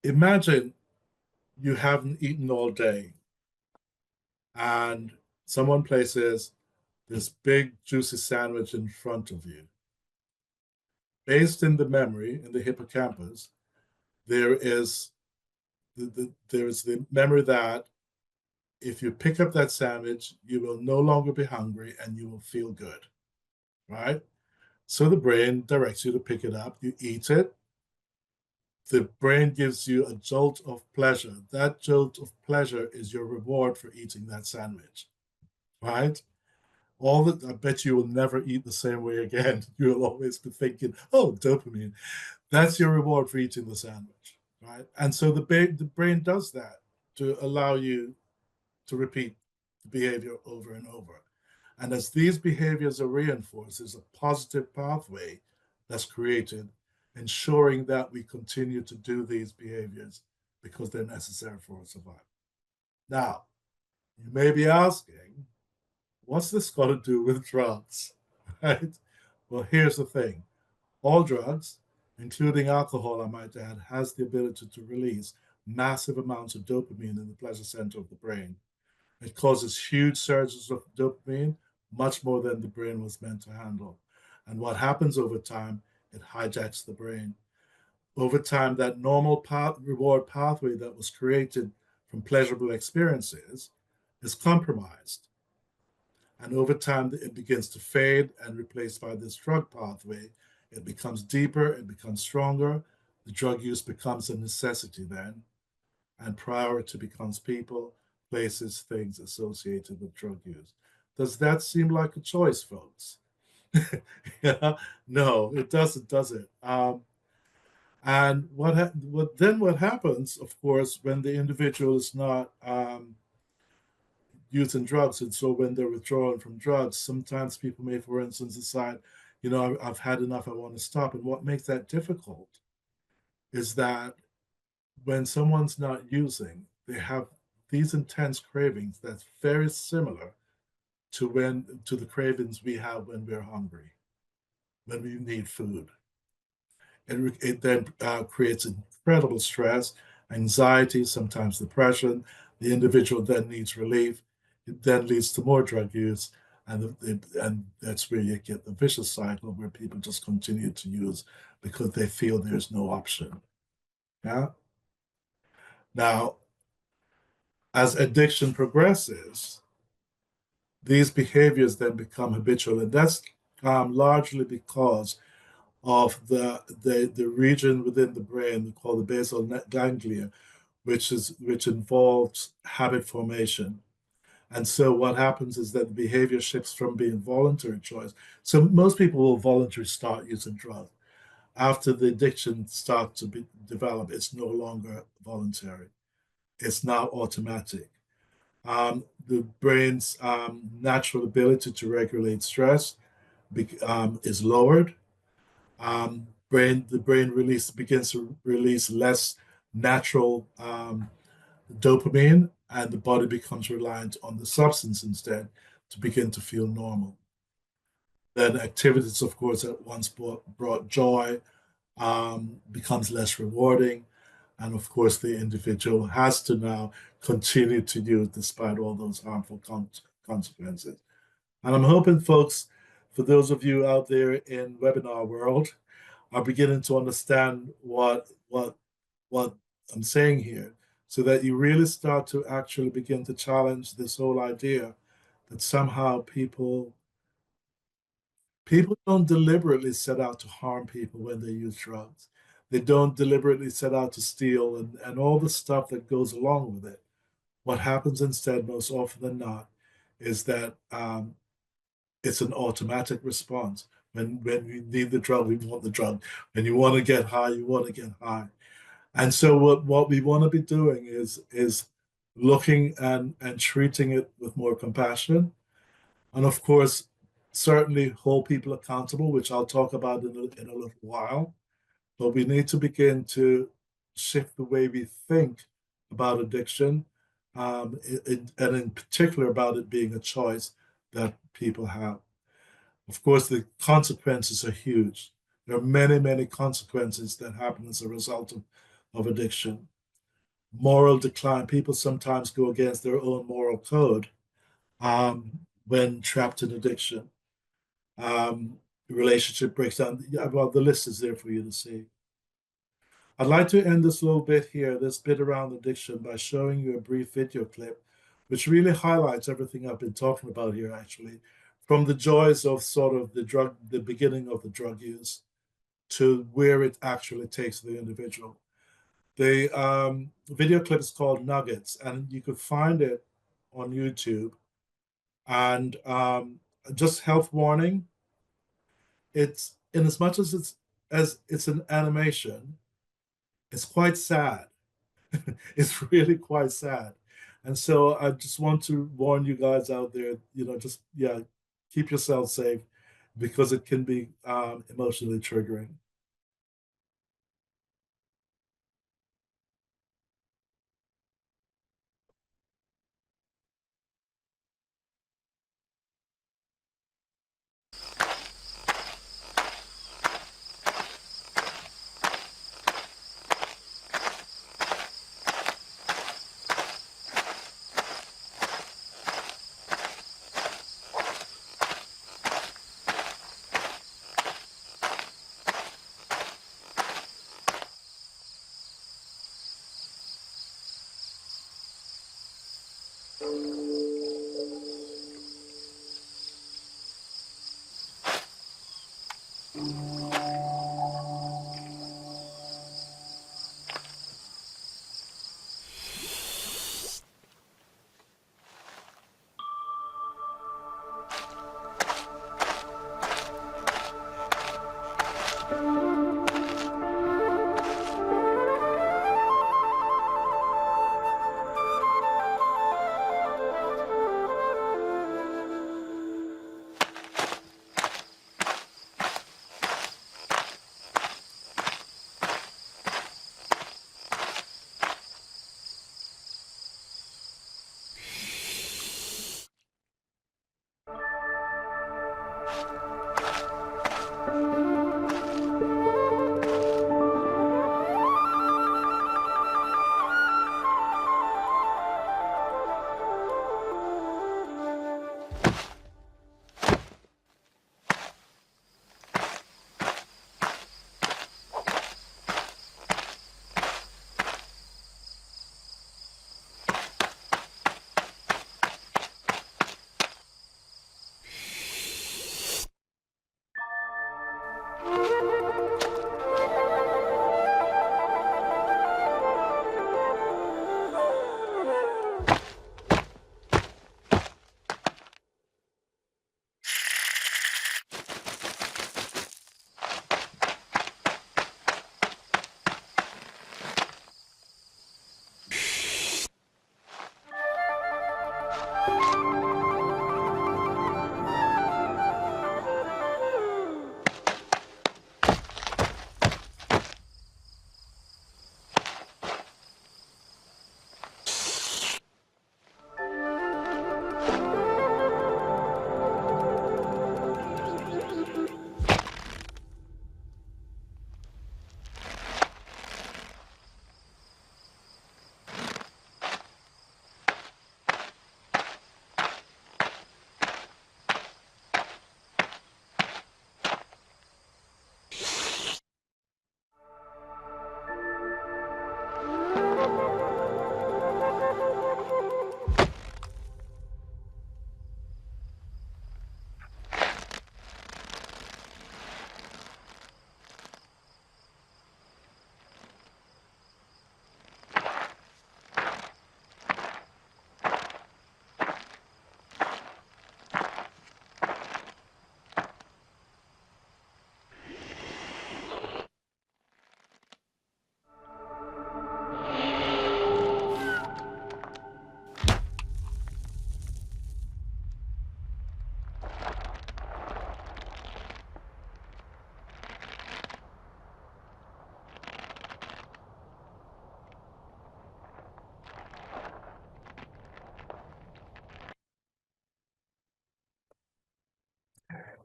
imagine you haven't eaten all day, and someone places this big juicy sandwich in front of you. Based in the memory, in the hippocampus, there is the memory that if you pick up that sandwich, you will no longer be hungry and you will feel good, right? So the brain directs you to pick it up, you eat it. The brain gives you a jolt of pleasure. That jolt of pleasure is your reward for eating that sandwich, right? I bet you will never eat the same way again. You'll always be thinking, oh, dopamine. That's your reward for eating the sandwich, right? And so the brain does that to allow you to repeat the behavior over and over. And as these behaviors are reinforced, there's a positive pathway that's created, ensuring that we continue to do these behaviors because they're necessary for our survival. Now, you may be asking, what's this got to do with drugs, right? Well, here's the thing. All drugs, including alcohol, I might add, has the ability to release massive amounts of dopamine in the pleasure center of the brain. It causes huge surges of dopamine, much more than the brain was meant to handle. And what happens over time, it hijacks the brain. Over time, that normal reward pathway that was created from pleasurable experiences is compromised. And over time, it begins to fade and replaced by this drug pathway. It becomes deeper, it becomes stronger. The drug use becomes a necessity then, and priority becomes people, places, things associated with drug use. Does that seem like a choice, folks? Yeah, no, it doesn't, does it? And what happens, of course, when the individual is not using drugs, and so when they're withdrawing from drugs, sometimes people may, for instance, decide, you know, I've had enough, I want to stop. And what makes that difficult is that when someone's not using, they have these intense cravings that's very similar to the cravings we have when we're hungry, when we need food. It then creates incredible stress, anxiety, sometimes depression. The individual then needs relief. It then leads to more drug use, and that's where you get the vicious cycle where people just continue to use because they feel there's no option. Yeah. Now, as addiction progresses, these behaviors then become habitual, and that's largely because of the region within the brain called the basal ganglia, which involves habit formation. And so what happens is that the behavior shifts from being voluntary choice. So most people will voluntarily start using drugs. After the addiction starts to develop, it's no longer voluntary. It's now automatic. The brain's natural ability to regulate stress is lowered. The brain begins to release less natural dopamine, and the body becomes reliant on the substance instead to begin to feel normal. Then activities, of course, that once brought joy becomes less rewarding. And of course, the individual has to now continue to use despite all those harmful consequences. And I'm hoping, folks, for those of you out there in webinar world, are beginning to understand what what I'm saying here, so that you really start to actually begin to challenge this whole idea that somehow people don't deliberately set out to harm people when they use drugs. They don't deliberately set out to steal and all the stuff that goes along with it. What happens instead, most often than not, is that it's an automatic response. When we need the drug, we want the drug. When you want to get high, you want to get high. And so what we want to be doing is looking and treating it with more compassion. And of course, certainly hold people accountable, which I'll talk about in a little while. But we need to begin to shift the way we think about addiction, and in particular about it being a choice that people have. Of course, the consequences are huge. There are many, many consequences that happen as a result of addiction. Moral decline. People sometimes go against their own moral code when trapped in addiction. Relationship breaks down. Well, the list is there for you to see. I'd like to end this little bit here, this bit around addiction, by showing you a brief video clip, which really highlights everything I've been talking about here, actually, from the joys of sort of the beginning of the drug use to where it actually takes the individual. The video clip is called Nuggets, and you could find it on YouTube. And just health warning, it's in as much as it's an animation, it's quite sad. It's really quite sad. And so I just want to warn you guys out there, just, keep yourself safe because it can be emotionally triggering.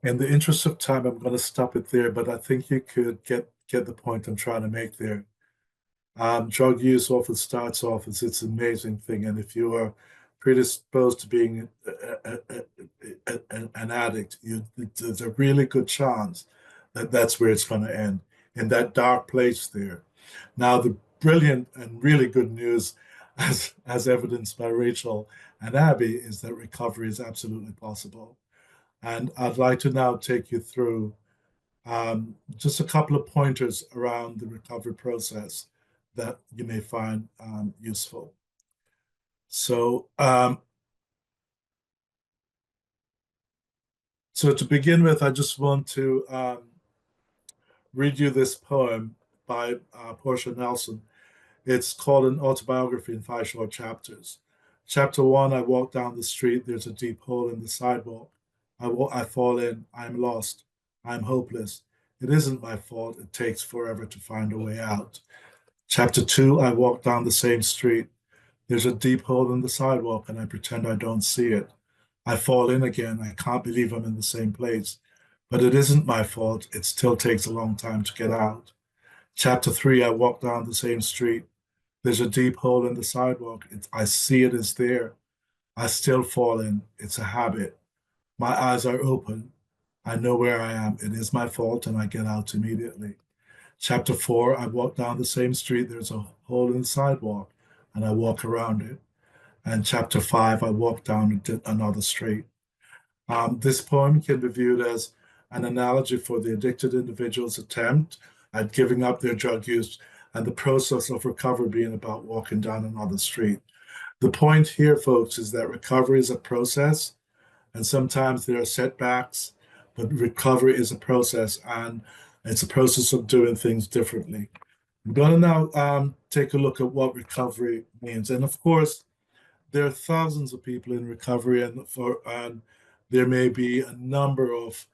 In the interest of time, I'm going to stop it there, but I think you could get the point I'm trying to make there. Drug use often starts off as it's an amazing thing, and if you are predisposed to being an addict, there's a really good chance that that's where it's going to end, in that dark place there. Now, the brilliant and really good news, as evidenced by Rachael and Abbie, is that recovery is absolutely possible. And I'd like to now take you through just a couple of pointers around the recovery process that you may find useful. So, so to begin with, I just want to read you this poem by Portia Nelson. It's called An Autobiography in 5 Short Chapters. Chapter 1, I walk down the street, there's a deep hole in the sidewalk. I fall in, I'm lost, I'm hopeless. It isn't my fault, it takes forever to find a way out. Chapter 2, I walk down the same street. There's a deep hole in the sidewalk and I pretend I don't see it. I fall in again, I can't believe I'm in the same place. But it isn't my fault, it still takes a long time to get out. Chapter 3, I walk down the same street. There's a deep hole in the sidewalk. I see it is there. I still fall in. It's a habit. My eyes are open. I know where I am. It is my fault, and I get out immediately. Chapter 4, I walk down the same street. There's a hole in the sidewalk, and I walk around it. And chapter 5, I walk down another street. This poem can be viewed as an analogy for the addicted individual's attempt at giving up their drug use and the process of recovery being about walking down another street. The point here, folks, is that recovery is a process, and sometimes there are setbacks, but recovery is a process, and it's a process of doing things differently. I'm going to now take a look at what recovery means. And of course, there are thousands of people in recovery, and there may be a number of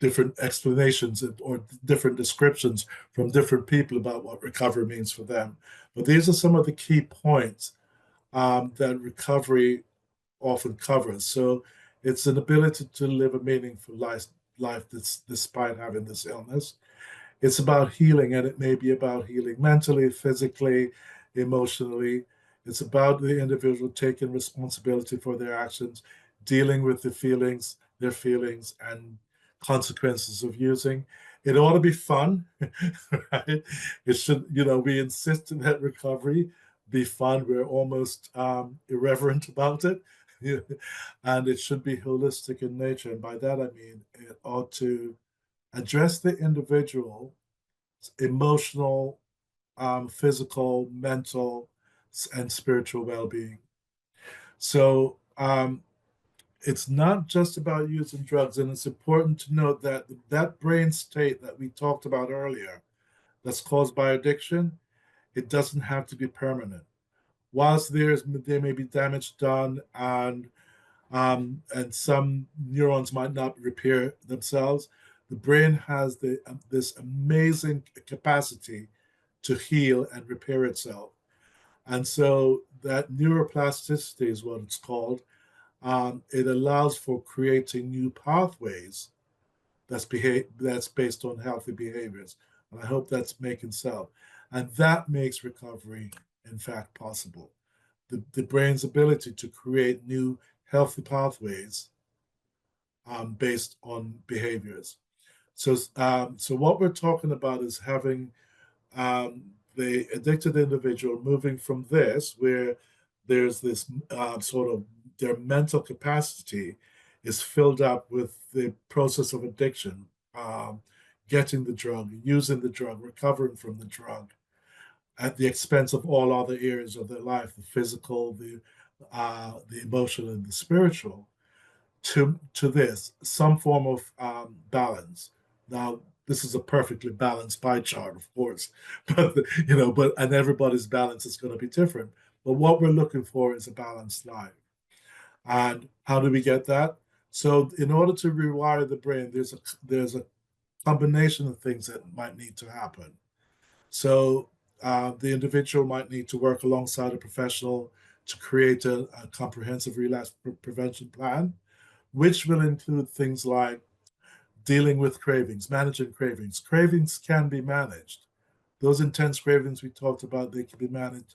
different explanations or different descriptions from different people about what recovery means for them. But these are some of the key points that recovery often covers. So it's an ability to live a meaningful life despite having this illness. It's about healing, and it may be about healing mentally, physically, emotionally. It's about the individual taking responsibility for their actions, dealing with their feelings, and consequences of using. It ought to be fun, right? It should, we insist that recovery be fun. We're almost irreverent about it. And it should be holistic in nature. And by that, I mean, it ought to address the individual's emotional, physical, mental, and spiritual well-being. So it's not just about using drugs, and it's important to note that that brain state that we talked about earlier that's caused by addiction, it doesn't have to be permanent. Whilst there may be damage done and some neurons might not repair themselves, the brain has this amazing capacity to heal and repair itself. And so that neuroplasticity is what it's called. It allows for creating new pathways that's based on healthy behaviors. And I hope that's making sense. And that makes recovery, in fact, possible. The brain's ability to create new healthy pathways based on behaviors. So what we're talking about is having the addicted individual moving from this, where there's this sort of their mental capacity is filled up with the process of addiction, getting the drug, using the drug, recovering from the drug, at the expense of all other areas of their life, the physical, the emotional, and the spiritual, to this, some form of balance. Now, this is a perfectly balanced pie chart, of course, but and everybody's balance is going to be different. But what we're looking for is a balanced life. And how do we get that? So in order to rewire the brain, there's a combination of things that might need to happen. So the individual might need to work alongside a professional to create a comprehensive relapse prevention plan, which will include things like dealing with cravings, managing cravings. Cravings can be managed. Those intense cravings we talked about, they can be managed.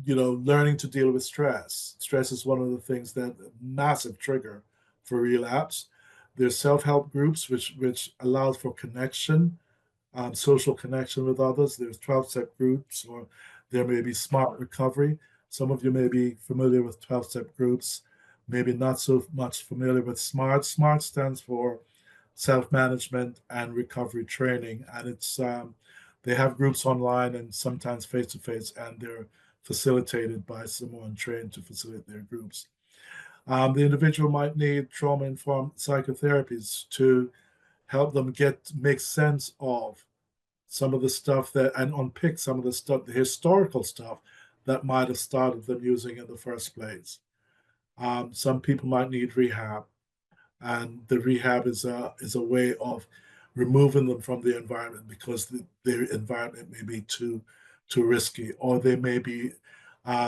Learning to deal with stress. Stress is one of the things that massive trigger for relapse. There's self-help groups, which allows for connection, social connection with others. There's 12-step groups, or there may be smart recovery. Some of you may be familiar with 12-step groups, maybe not so much familiar with SMART. SMART stands for self-management and recovery training, and it's they have groups online and sometimes face-to-face, and they're facilitated by someone trained to facilitate their groups. The individual might need trauma-informed psychotherapies to help them make sense of some of the stuff and unpick some of the stuff, the historical stuff that might have started them using in the first place. Some people might need rehab, and the rehab is a way of removing them from the environment because their environment may be too risky, or they may be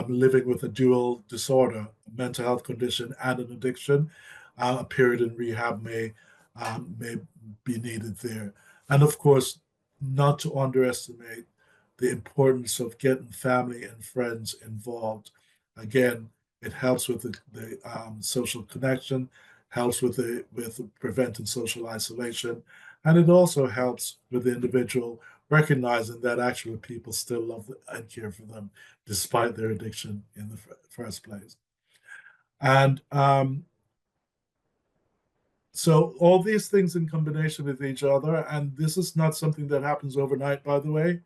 living with a dual disorder, a mental health condition and an addiction. A period in rehab may be needed there. And of course, not to underestimate the importance of getting family and friends involved. Again, it helps with the social connection, helps with preventing social isolation, and it also helps with the individual recognizing that actually people still love and care for them despite their addiction in the first place. And so all these things in combination with each other, and this is not something that happens overnight, by the way.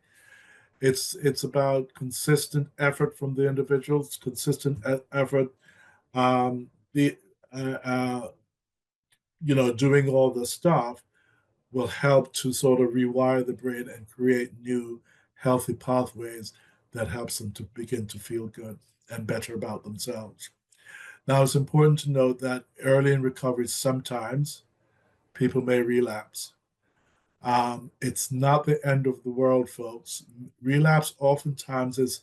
It's about consistent effort from the individuals, consistent effort, doing all the stuff will help to sort of rewire the brain and create new healthy pathways that helps them to begin to feel good and better about themselves. Now, it's important to note that early in recovery, sometimes people may relapse. It's not the end of the world, folks. Relapse oftentimes is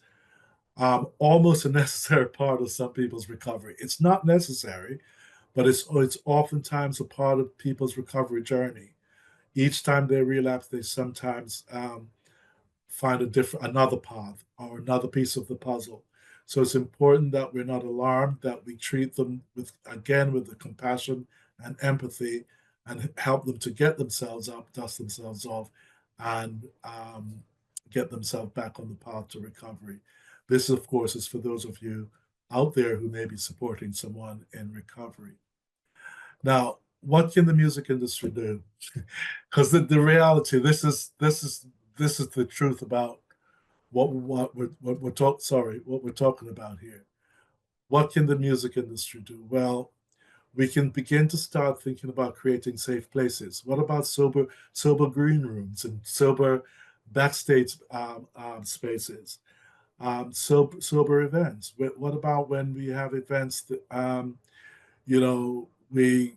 almost a necessary part of some people's recovery. It's not necessary, but it's oftentimes a part of people's recovery journey. Each time they relapse, they sometimes find another path or another piece of the puzzle. So it's important that we're not alarmed, that we treat them with the compassion and empathy, and help them to get themselves up, dust themselves off, and get themselves back on the path to recovery. This, of course, is for those of you out there who may be supporting someone in recovery. Now, what can the music industry do? Because the reality, this is the truth about what we're talking about here. What can the music industry do? Well, we can begin to start thinking about creating safe places. What about sober green rooms and sober backstage spaces? Sober events. What about when we have events that we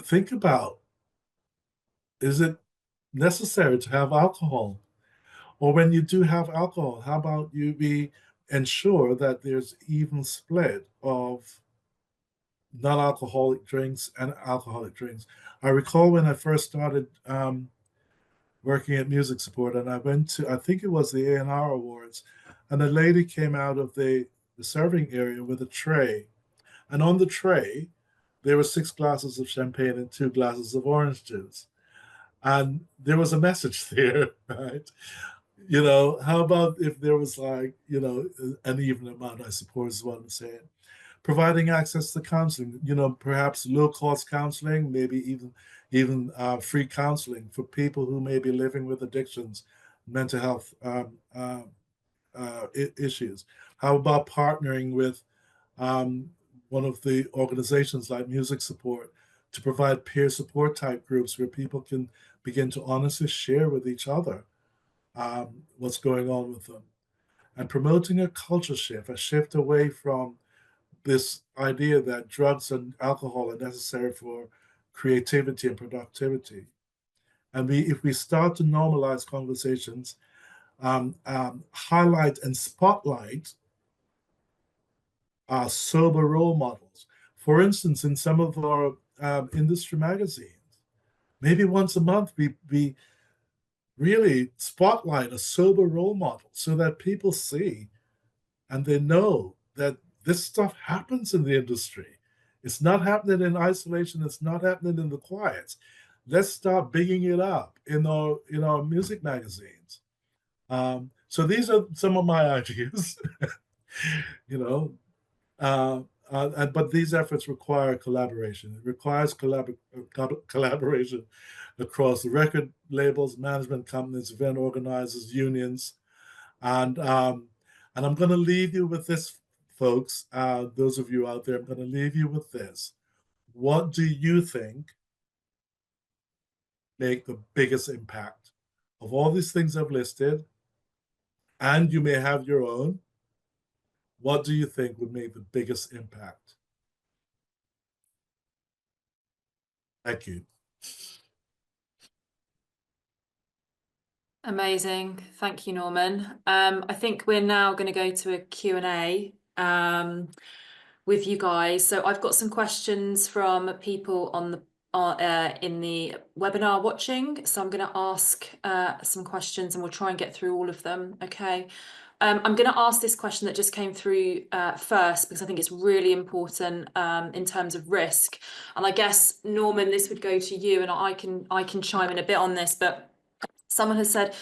think about, is it necessary to have alcohol? Or when you do have alcohol, how about we ensure that there's even split of non-alcoholic drinks and alcoholic drinks? I recall when I first started working at Music Support, and I went to, I think it was the A&R Awards, and a lady came out of the serving area with a tray. And on the tray, there were 6 glasses of champagne and 2 glasses of orange juice. And there was a message there, right? How about if there was an even amount, I suppose is what I'm saying. Providing access to counseling, perhaps low-cost counseling, maybe even free counseling for people who may be living with addictions, mental health issues. How about partnering with one of the organizations like Music Support to provide peer support type groups where people can begin to honestly share with each other what's going on with them, and promoting a culture shift, a shift away from this idea that drugs and alcohol are necessary for creativity and productivity. And if we start to normalize conversations highlight and spotlight sober role models. For instance, in some of our industry magazines, maybe once a month we really spotlight a sober role model so that people see and they know that this stuff happens in the industry. It's not happening in isolation. It's not happening in the quiet. Let's start bigging it up in our music magazines. So these are some of my ideas. But these efforts require collaboration. It requires collaboration across the record labels, management companies, event organizers, unions, and I'm going to leave you with this, folks. Those of you out there, I'm going to leave you with this. What do you think make the biggest impact of all these things I've listed? And you may have your own. What do you think would make the biggest impact? Thank you. Amazing. Thank you, Norman. I think we're now going to go to a Q&A with you guys. So I've got some questions from people on the in the webinar watching. So I'm going to ask some questions and we'll try and get through all of them. Okay. I'm going to ask this question that just came through first because I think it's really important in terms of risk. And I guess, Norman, this would go to you, and I can chime in a bit on this, but someone has said,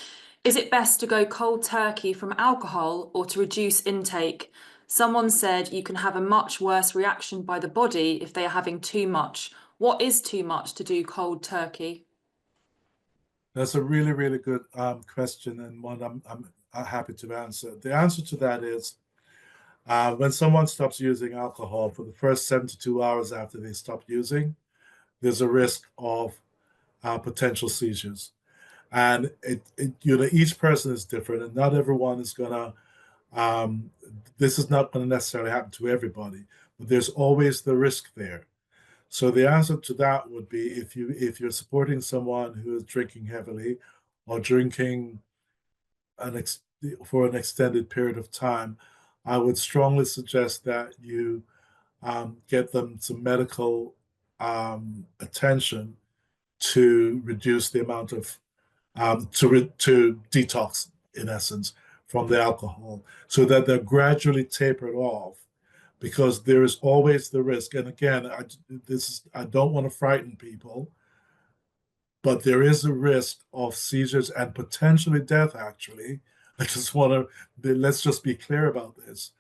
is it best to go cold turkey from alcohol or to reduce intake? Someone said you can have a much worse reaction by the body if they are having too much. What is too much to do cold turkey? That's a really, really good question, and one I'm happy to answer. The answer to that is when someone stops using alcohol for the first 72 hours after they stop using, there's a risk of potential seizures. And each person is different, and not everyone is gonna. This is not going to necessarily happen to everybody, but there's always the risk there. So the answer to that would be if you're supporting someone who is drinking heavily or drinking for an extended period of time, I would strongly suggest that you get them some medical attention to reduce the amount of to detox, in essence, from the alcohol, so that they're gradually tapered off, because there is always the risk. And again, I don't want to frighten people, but there is a risk of seizures and potentially death, actually. I just want to, let's just be clear about this,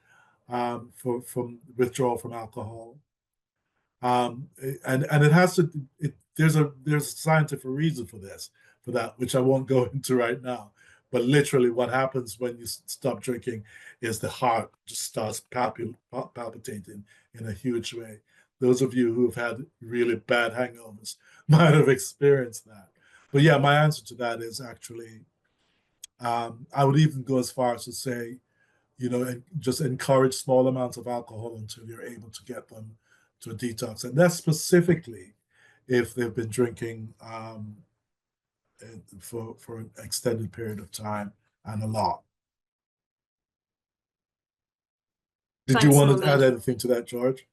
from withdrawal from alcohol. And it has to, there's a scientific reason for that, which I won't go into right now. But literally what happens when you stop drinking is the heart just starts palpitating in a huge way. Those of you who have had really bad hangovers might have experienced that. But yeah, my answer to that is actually, I would even go as far as to say, and just encourage small amounts of alcohol until you're able to get them to a detox. And that's specifically if they've been drinking for an extended period of time and a lot. Did you want to add anything to that, George?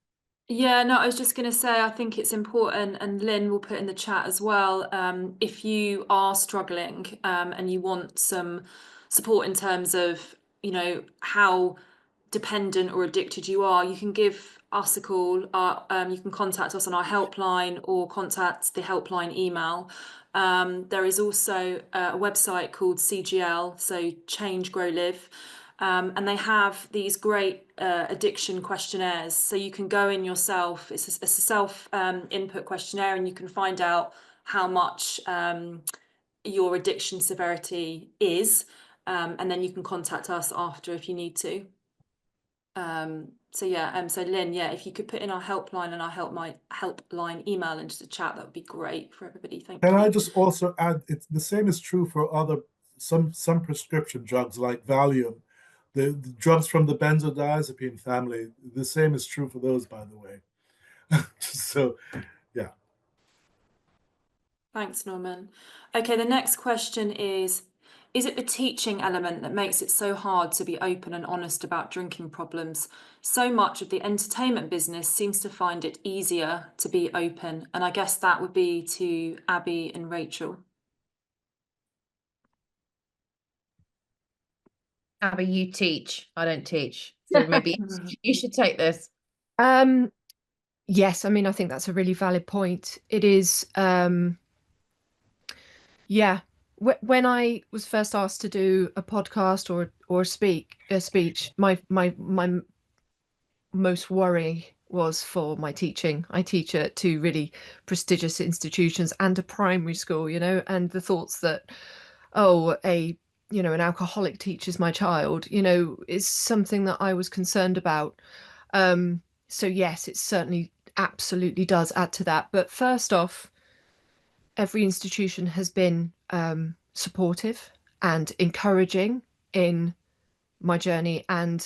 Yeah, no, I was just going to say, I think it's important, and Lynn will put in the chat as well, if you are struggling and you want some support in terms of, how dependent or addicted you are, you can give us a call. You can contact us on our helpline or contact the helpline email. There is also a website called CGL, so Change, Grow, Live. And they have these great addiction questionnaires. So you can go in yourself. It's a self input questionnaire, and you can find out how much your addiction severity is. And then you can contact us after if you need to. So Lynn, if you could put in our helpline and our helpline email into the chat, that would be great for everybody. Thank you. Can I just also add, the same is true for some prescription drugs like Valium. The drugs from the benzodiazepine family, the same is true for those, by the way. So, yeah. Thanks, Norman. Okay, the next question is Is it the teaching element that makes it so hard to be open and honest about drinking problems? So much of the entertainment business seems to find it easier to be open. And I guess that would be to Abbie and Rachael. Abbie, you teach. I don't teach. So maybe you should take this. Yes, I mean, I think that's a really valid point. It is, yeah. When I was first asked to do a podcast or a speech, my most worry was for my teaching. I teach at two really prestigious institutions and a primary school, you know, and the thoughts that, oh, an alcoholic teaches my child, you know, is something that I was concerned about. So yes, it certainly absolutely does add to that. But first off, every institution has been supportive and encouraging in my journey, and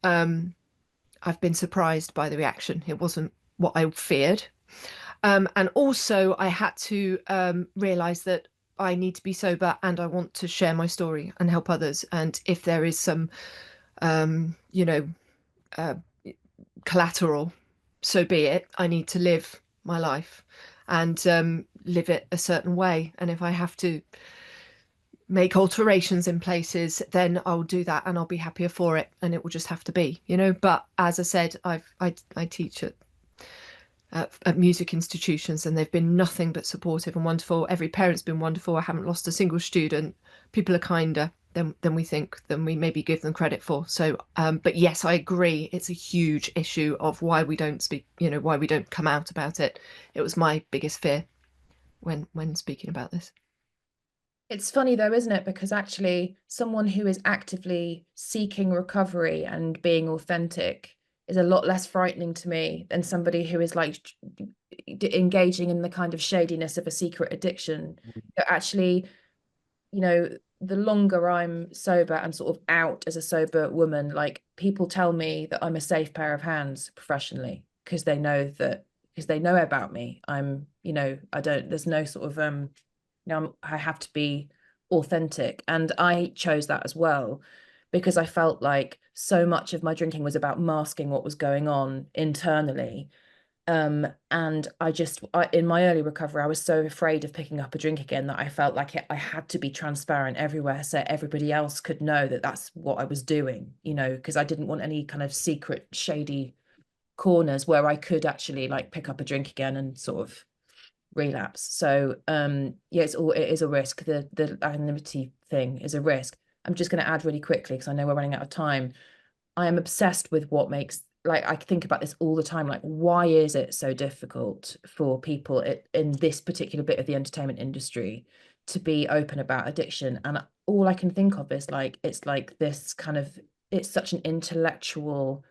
I've been surprised by the reaction. It wasn't what I feared. And also I had to realize that I need to be sober and I want to share my story and help others. And if there is some, collateral, so be it. I need to live my life and live it a certain way. And if I have to make alterations in places, then I'll do that and I'll be happier for it. And it will just have to be, you know. But as I said, I teach at music institutions, and they've been nothing but supportive and wonderful. Every parent's been wonderful. I haven't lost a single student. People are kinder than we think, than we maybe give them credit for. So, but yes, I agree. It's a huge issue of why we don't speak, you know, why we don't come out about it. It was my biggest fear when speaking about this. It's funny though, isn't it? Because actually someone who is actively seeking recovery and being authentic is a lot less frightening to me than somebody who is like engaging in the kind of shadiness of a secret addiction. Actually, you know, the longer I'm sober and sort of out as a sober woman, like people tell me that I'm a safe pair of hands professionally because they know about me. I'm, you know, there's no sort of, I have to be authentic. And I chose that as well because I felt like so much of my drinking was about masking what was going on internally. And in my early recovery, I was so afraid of picking up a drink again that I felt like I had to be transparent everywhere so everybody else could know that that's what I was doing, you know, because I didn't want any kind of secret, shady corners where I could actually like pick up a drink again and sort of relapse. So yeah, it is a risk. The anonymity thing is a risk. I'm just going to add really quickly because I know we're running out of time. I am obsessed with what makes, like, I think about this all the time, like, why is it so difficult for people in this particular bit of the entertainment industry to be open about addiction? And all I can think of is like, it's like this kind of, it's such an intellectual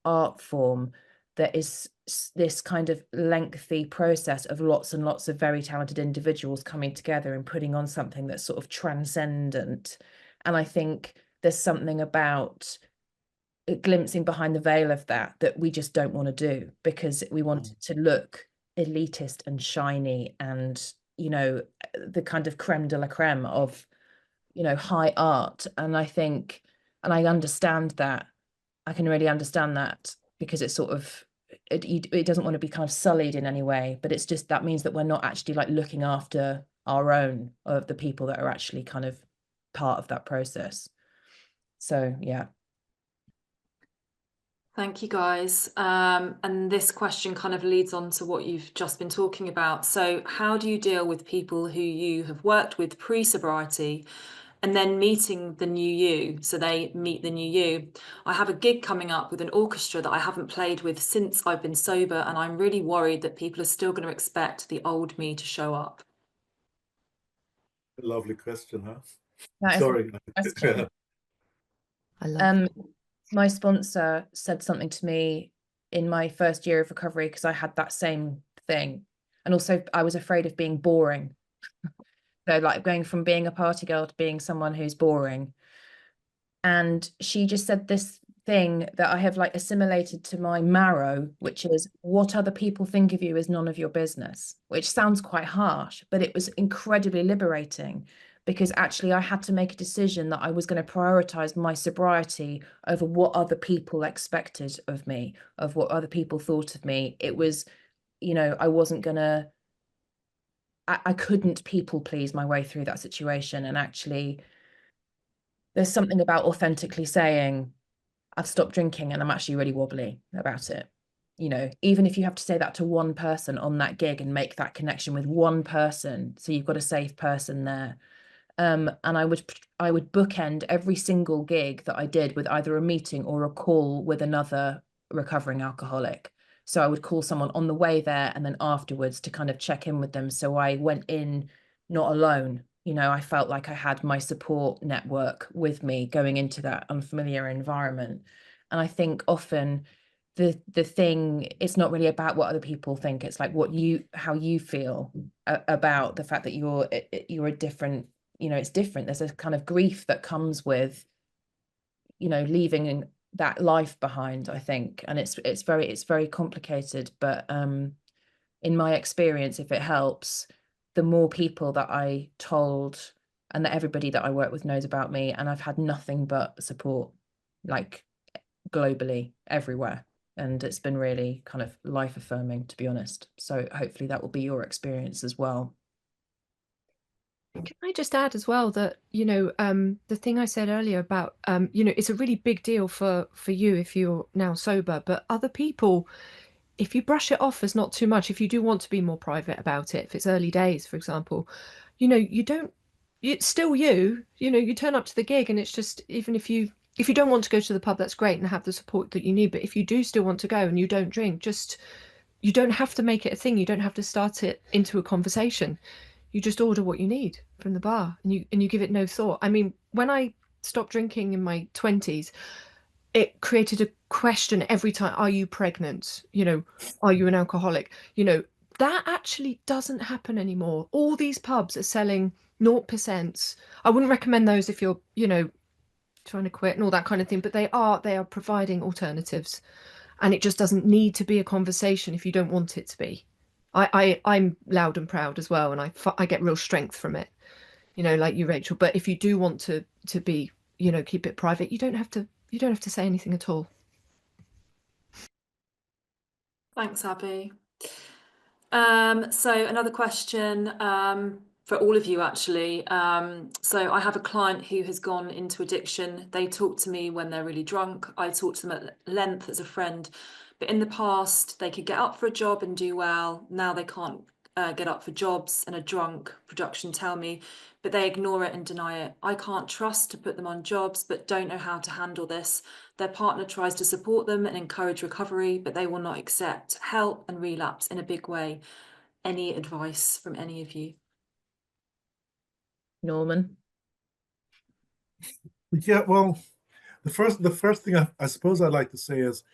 art form that is this kind of lengthy process of lots and lots of very talented individuals coming together and putting on something that's sort of transcendent. And I think there's something about glimpsing behind the veil of that we just don't want to do because we want it to look elitist and shiny and, you know, the kind of creme de la creme of, you know, high art. And I think, and I understand that, I can really understand that because it's sort of, it doesn't want to be kind of sullied in any way, but it's just, that means that we're not actually like looking after our own, of the people that are actually kind of part of that process. So, yeah. Thank you, guys. And this question kind of leads on to what you've just been talking about. So how do you deal with people who you have worked with pre-sobriety and then meeting the new you, so they meet the new you? I have a gig coming up with an orchestra that I haven't played with since I've been sober, and I'm really worried that people are still going to expect the old me to show up. A lovely question, huh? That Sorry. I love my sponsor said something to me in my first year of recovery because I had that same thing. And also I was afraid of being boring. So like going from being a party girl to being someone who's boring. And she just said this thing that I have like assimilated to my marrow, which is what other people think of you is none of your business, which sounds quite harsh, but it was incredibly liberating because actually I had to make a decision that I was going to prioritize my sobriety over what other people expected of me, of what other people thought of me. It was, you know, I wasn't gonna, I couldn't people please my way through that situation. And actually, there's something about authentically saying, I've stopped drinking and I'm actually really wobbly about it. You know, even if you have to say that to one person on that gig and make that connection with one person, so you've got a safe person there. And I would bookend every single gig that I did with either a meeting or a call with another recovering alcoholic. So I would call someone on the way there and then afterwards to kind of check in with them. So I went in not alone. You know, I felt like I had my support network with me going into that unfamiliar environment. And I think often the thing, it's not really about what other people think. It's like how you feel about the fact that you're a different, you know, it's different. There's a kind of grief that comes with, you know, leaving that life behind, I think. And it's very complicated. But in my experience, if it helps, the more people that I told and that everybody that I work with knows about me, and I've had nothing but support, like globally, everywhere. And it's been really kind of life affirming, to be honest. So hopefully that will be your experience as well. Can I just add as well that, you know, the thing I said earlier about, you know, it's a really big deal for you if you're now sober, but other people, if you brush it off as not too much, if you do want to be more private about it, if it's early days, for example, you know, it's still you know, you turn up to the gig and it's just, even if you don't want to go to the pub, that's great and have the support that you need. But if you do still want to go and you don't drink, you don't have to make it a thing. You don't have to start it into a conversation. You just order what you need from the bar and you give it no thought. I mean, when I stopped drinking in my 20s, it created a question every time. Are you pregnant? You know, are you an alcoholic? You know, that actually doesn't happen anymore. All these pubs are selling 0%. I wouldn't recommend those if you're, you know, trying to quit and all that kind of thing, but they are providing alternatives. And it just doesn't need to be a conversation if you don't want it to be. I'm loud and proud as well, and I get real strength from it, you know, like you, Rachel. But if you do want to be, you know, keep it private, you don't have to say anything at all. Thanks, Abbie. So another question for all of you, actually. So I have a client who has gone into addiction. They talk to me when they're really drunk. I talk to them at length as a friend. But in the past, they could get up for a job and do well. Now they can't get up for jobs, and a drunk production tell me, but they ignore it and deny it. I can't trust to put them on jobs, but don't know how to handle this. Their partner tries to support them and encourage recovery, but they will not accept help and relapse in a big way. Any advice from any of you? Norman? Yeah, well, the first thing I suppose I'd like to say is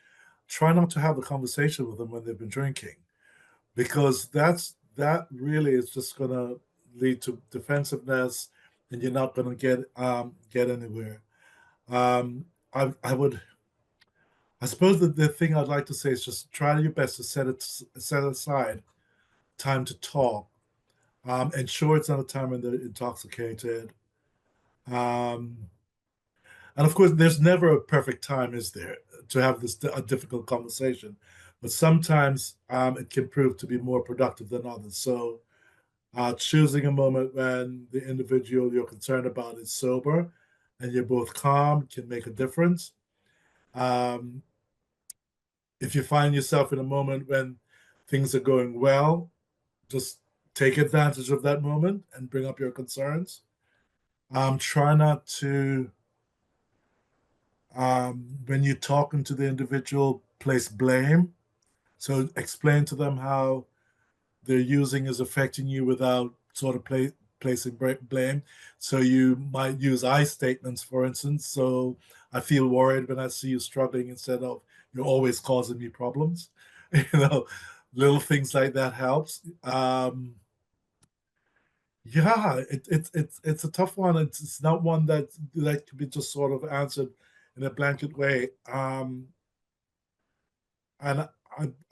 try not to have a conversation with them when they've been drinking, because that really is just going to lead to defensiveness, and you're not going to get anywhere. I suppose that the thing I'd like to say is just try your best to set aside time to talk. Ensure it's not a time when they're intoxicated. And of course, there's never a perfect time, is there, to have a difficult conversation? But sometimes it can prove to be more productive than others. So choosing a moment when the individual you're concerned about is sober and you're both calm can make a difference. If you find yourself in a moment when things are going well, just take advantage of that moment and bring up your concerns. Try not to, when you're talking to the individual, place blame. So explain to them how their using is affecting you without sort of placing blame. So you might use I statements, for instance. So I feel worried when I see you struggling, instead of you're always causing me problems. You know, little things like that helps. Yeah, it's a tough one. It's not one that can be just sort of answered in a blanket way. And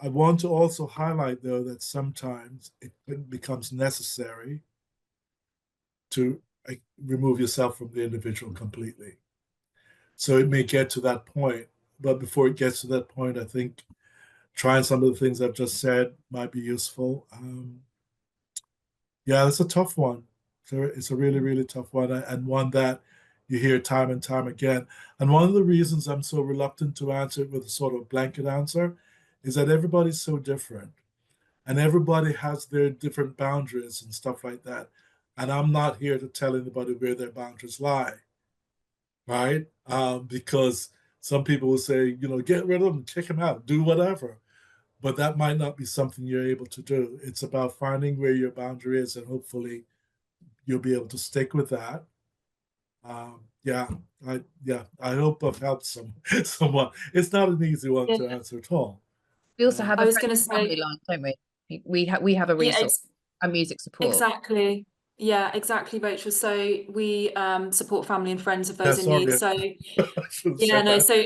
I want to also highlight, though, that sometimes it becomes necessary to remove yourself from the individual completely. So it may get to that point, but before it gets to that point, I think trying some of the things I've just said might be useful. Yeah, it's a tough one. So it's a really, really tough one, and one that you hear time and time again. And one of the reasons I'm so reluctant to answer it with a sort of blanket answer is that everybody's so different, and everybody has their different boundaries and stuff like that. And I'm not here to tell anybody where their boundaries lie, right? Because some people will say, get rid of them, kick them out, do whatever. But that might not be something you're able to do. It's about finding where your boundary is, and hopefully you'll be able to stick with that. I hope I've helped someone. It's not an easy one to answer at all. We also have I a was going to family say, line, don't we? We have a resource, a music support. Exactly. Yeah, exactly, Rachel. So we support family and friends of those in need. So so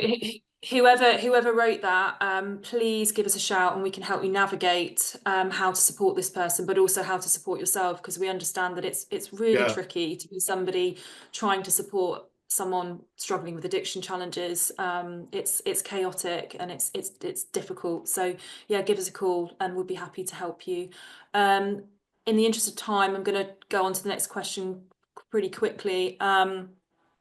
whoever wrote that, please give us a shout and we can help you navigate how to support this person, but also how to support yourself, because we understand that it's really tricky to be somebody trying to support someone struggling with addiction challenges. It's chaotic and it's difficult. So yeah, give us a call and we'll be happy to help you. In the interest of time, I'm going to go on to the next question pretty quickly.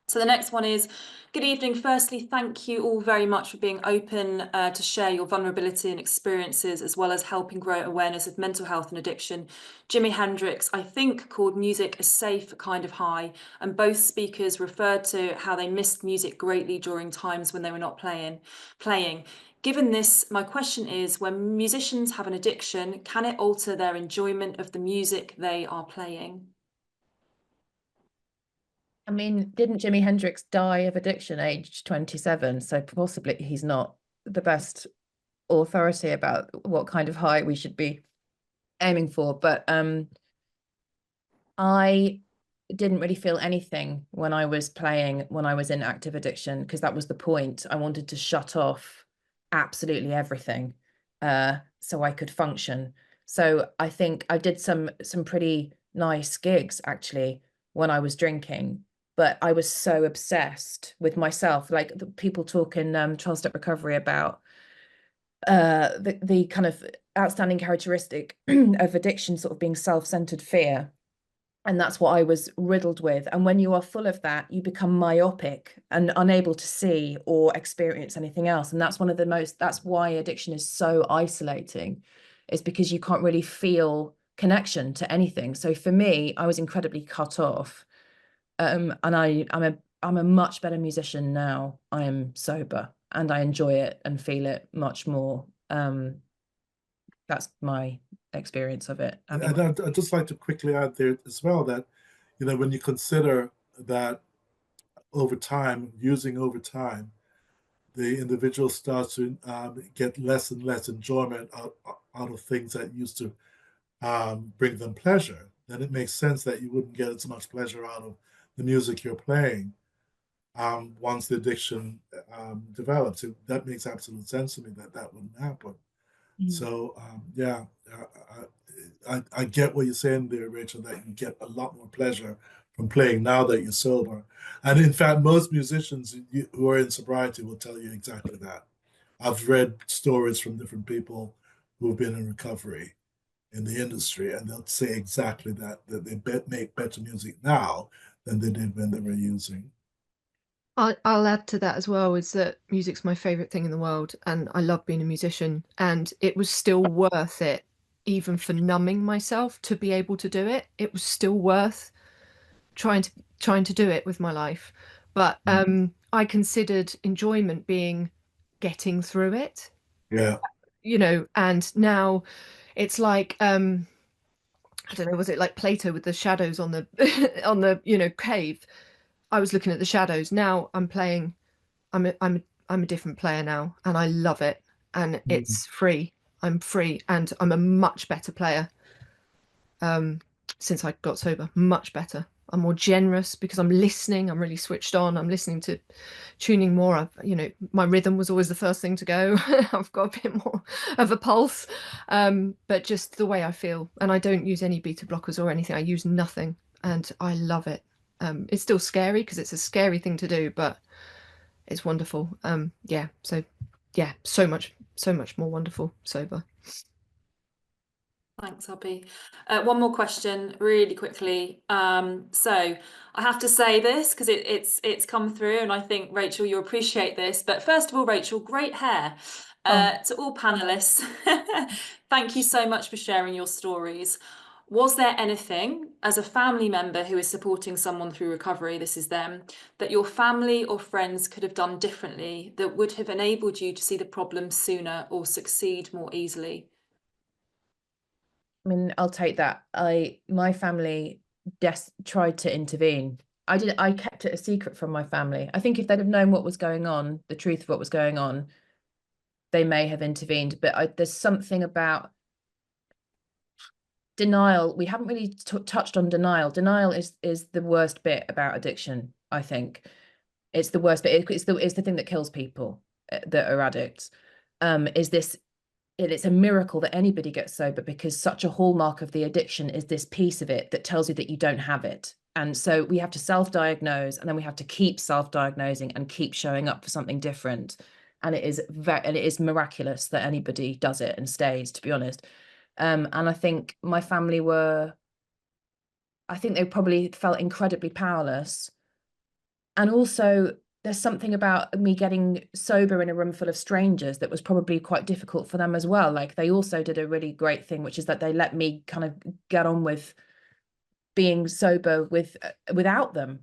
So the next one is, good evening. Firstly, thank you all very much for being open to share your vulnerability and experiences, as well as helping grow awareness of mental health and addiction. Jimi Hendrix, I think, called music a safe kind of high, and both speakers referred to how they missed music greatly during times when they were not playing. Given this, my question is, when musicians have an addiction, can it alter their enjoyment of the music they are playing? I mean, didn't Jimi Hendrix die of addiction aged 27? So possibly he's not the best authority about what kind of high we should be aiming for. But I didn't really feel anything when I was playing, when I was in active addiction, because that was the point. I wanted to shut off absolutely everything so I could function. So I think I did some pretty nice gigs actually when I was drinking, but I was so obsessed with myself. Like the people talk in 12-step recovery about the kind of outstanding characteristic of addiction sort of being self-centered fear. And that's what I was riddled with. And when you are full of that, you become myopic and unable to see or experience anything else. And that's that's why addiction is so isolating, is because you can't really feel connection to anything. So for me, I was incredibly cut off. And I'm a much better musician now. I am sober and I enjoy it and feel it much more. That's my experience of it. And I'd just like to quickly add there as well that, when you consider that using over time, the individual starts to get less and less enjoyment out of things that used to bring them pleasure, then it makes sense that you wouldn't get as much pleasure out of the music you're playing once the addiction develops. That makes absolute sense to me that wouldn't happen. So I get what you're saying there, Rachel, that you get a lot more pleasure from playing now that you're sober. And in fact, most musicians who are in sobriety will tell you exactly that. I've read stories from different people who've been in recovery in the industry, and they'll say exactly that they make better music now than they did when they were using. I'll add to that as well, is that music's my favorite thing in the world, and I love being a musician, and it was still worth it, even for numbing myself, to be able to do it. It was still worth trying to do it with my life. But I considered enjoyment being getting through it. Yeah. And now it's like I don't know, was it like Plato with the shadows on the on the cave? I was looking at the shadows. Now I'm playing. I'm a different player now, and I love it. And it's free. I'm free, and I'm a much better player. Since I got sober, much better. I'm more generous because I'm listening. I'm really switched on. I'm listening to tuning more. My rhythm was always the first thing to go. I've got a bit more of a pulse, but just the way I feel. And I don't use any beta blockers or anything. I use nothing, and I love it. It's still scary because it's a scary thing to do, but it's wonderful. Yeah, so yeah, so much more wonderful sober. Thanks, Abbie. One more question really quickly. So I have to say this because it's come through, and I think, Rachel, you'll appreciate this. But first of all, Rachel, great hair. To all panelists, thank you so much for sharing your stories. Was there anything, as a family member who is supporting someone through recovery, this is them, that your family or friends could have done differently that would have enabled you to see the problem sooner or succeed more easily? I mean, I'll take that. My family tried to intervene. I kept it a secret from my family. I think if they'd have known what was going on, the truth of what was going on, they may have intervened. But there's something about denial. We haven't really touched on denial. Denial is the worst bit about addiction, I think. It's the worst bit. It's the thing that kills people that are addicts. It's a miracle that anybody gets sober, because such a hallmark of the addiction is this piece of it that tells you that you don't have it. And so we have to self-diagnose, and then we have to keep self-diagnosing and keep showing up for something different. And it is miraculous that anybody does it and stays, to be honest. And I think my family they probably felt incredibly powerless. And also, there's something about me getting sober in a room full of strangers that was probably quite difficult for them as well. Like, they also did a really great thing, which is that they let me kind of get on with being sober without them,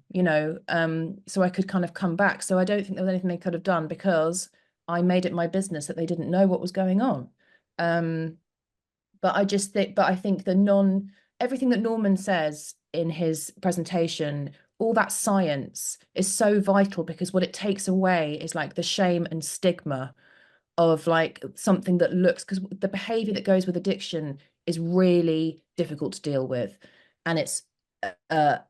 so I could kind of come back. So I don't think there was anything they could have done, because I made it my business that they didn't know what was going on. But I think everything that Norman says in his presentation, all that science is so vital, because what it takes away is like the shame and stigma of like something that looks, because the behavior that goes with addiction is really difficult to deal with, and it's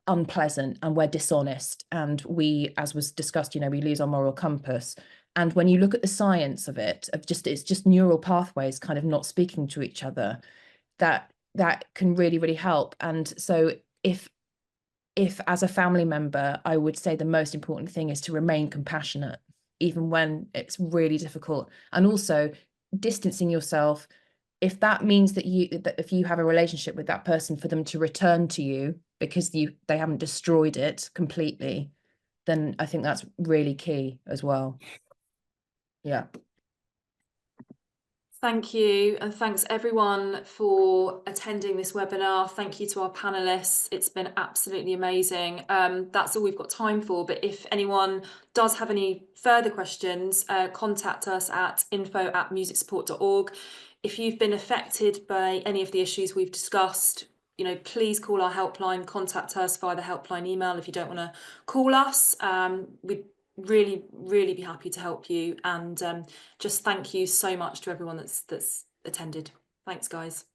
unpleasant, and we're dishonest, and we, as was discussed, we lose our moral compass. And when you look at the science of it, it's just neural pathways kind of not speaking to each other, that can really, really help. And so if as a family member, I would say the most important thing is to remain compassionate, even when it's really difficult, and also distancing yourself. If that means that if you have a relationship with that person, for them to return to you because they haven't destroyed it completely, then I think that's really key as well. Yeah. Thank you, and thanks everyone for attending this webinar. Thank you to our panelists. It's been absolutely amazing. That's all we've got time for, but if anyone does have any further questions, contact us at info@musicsupport.org. If you've been affected by any of the issues we've discussed, please call our helpline, contact us via the helpline email. If you don't want to call us, we'd really be happy to help you. And just thank you so much to everyone that's attended. Thanks, guys.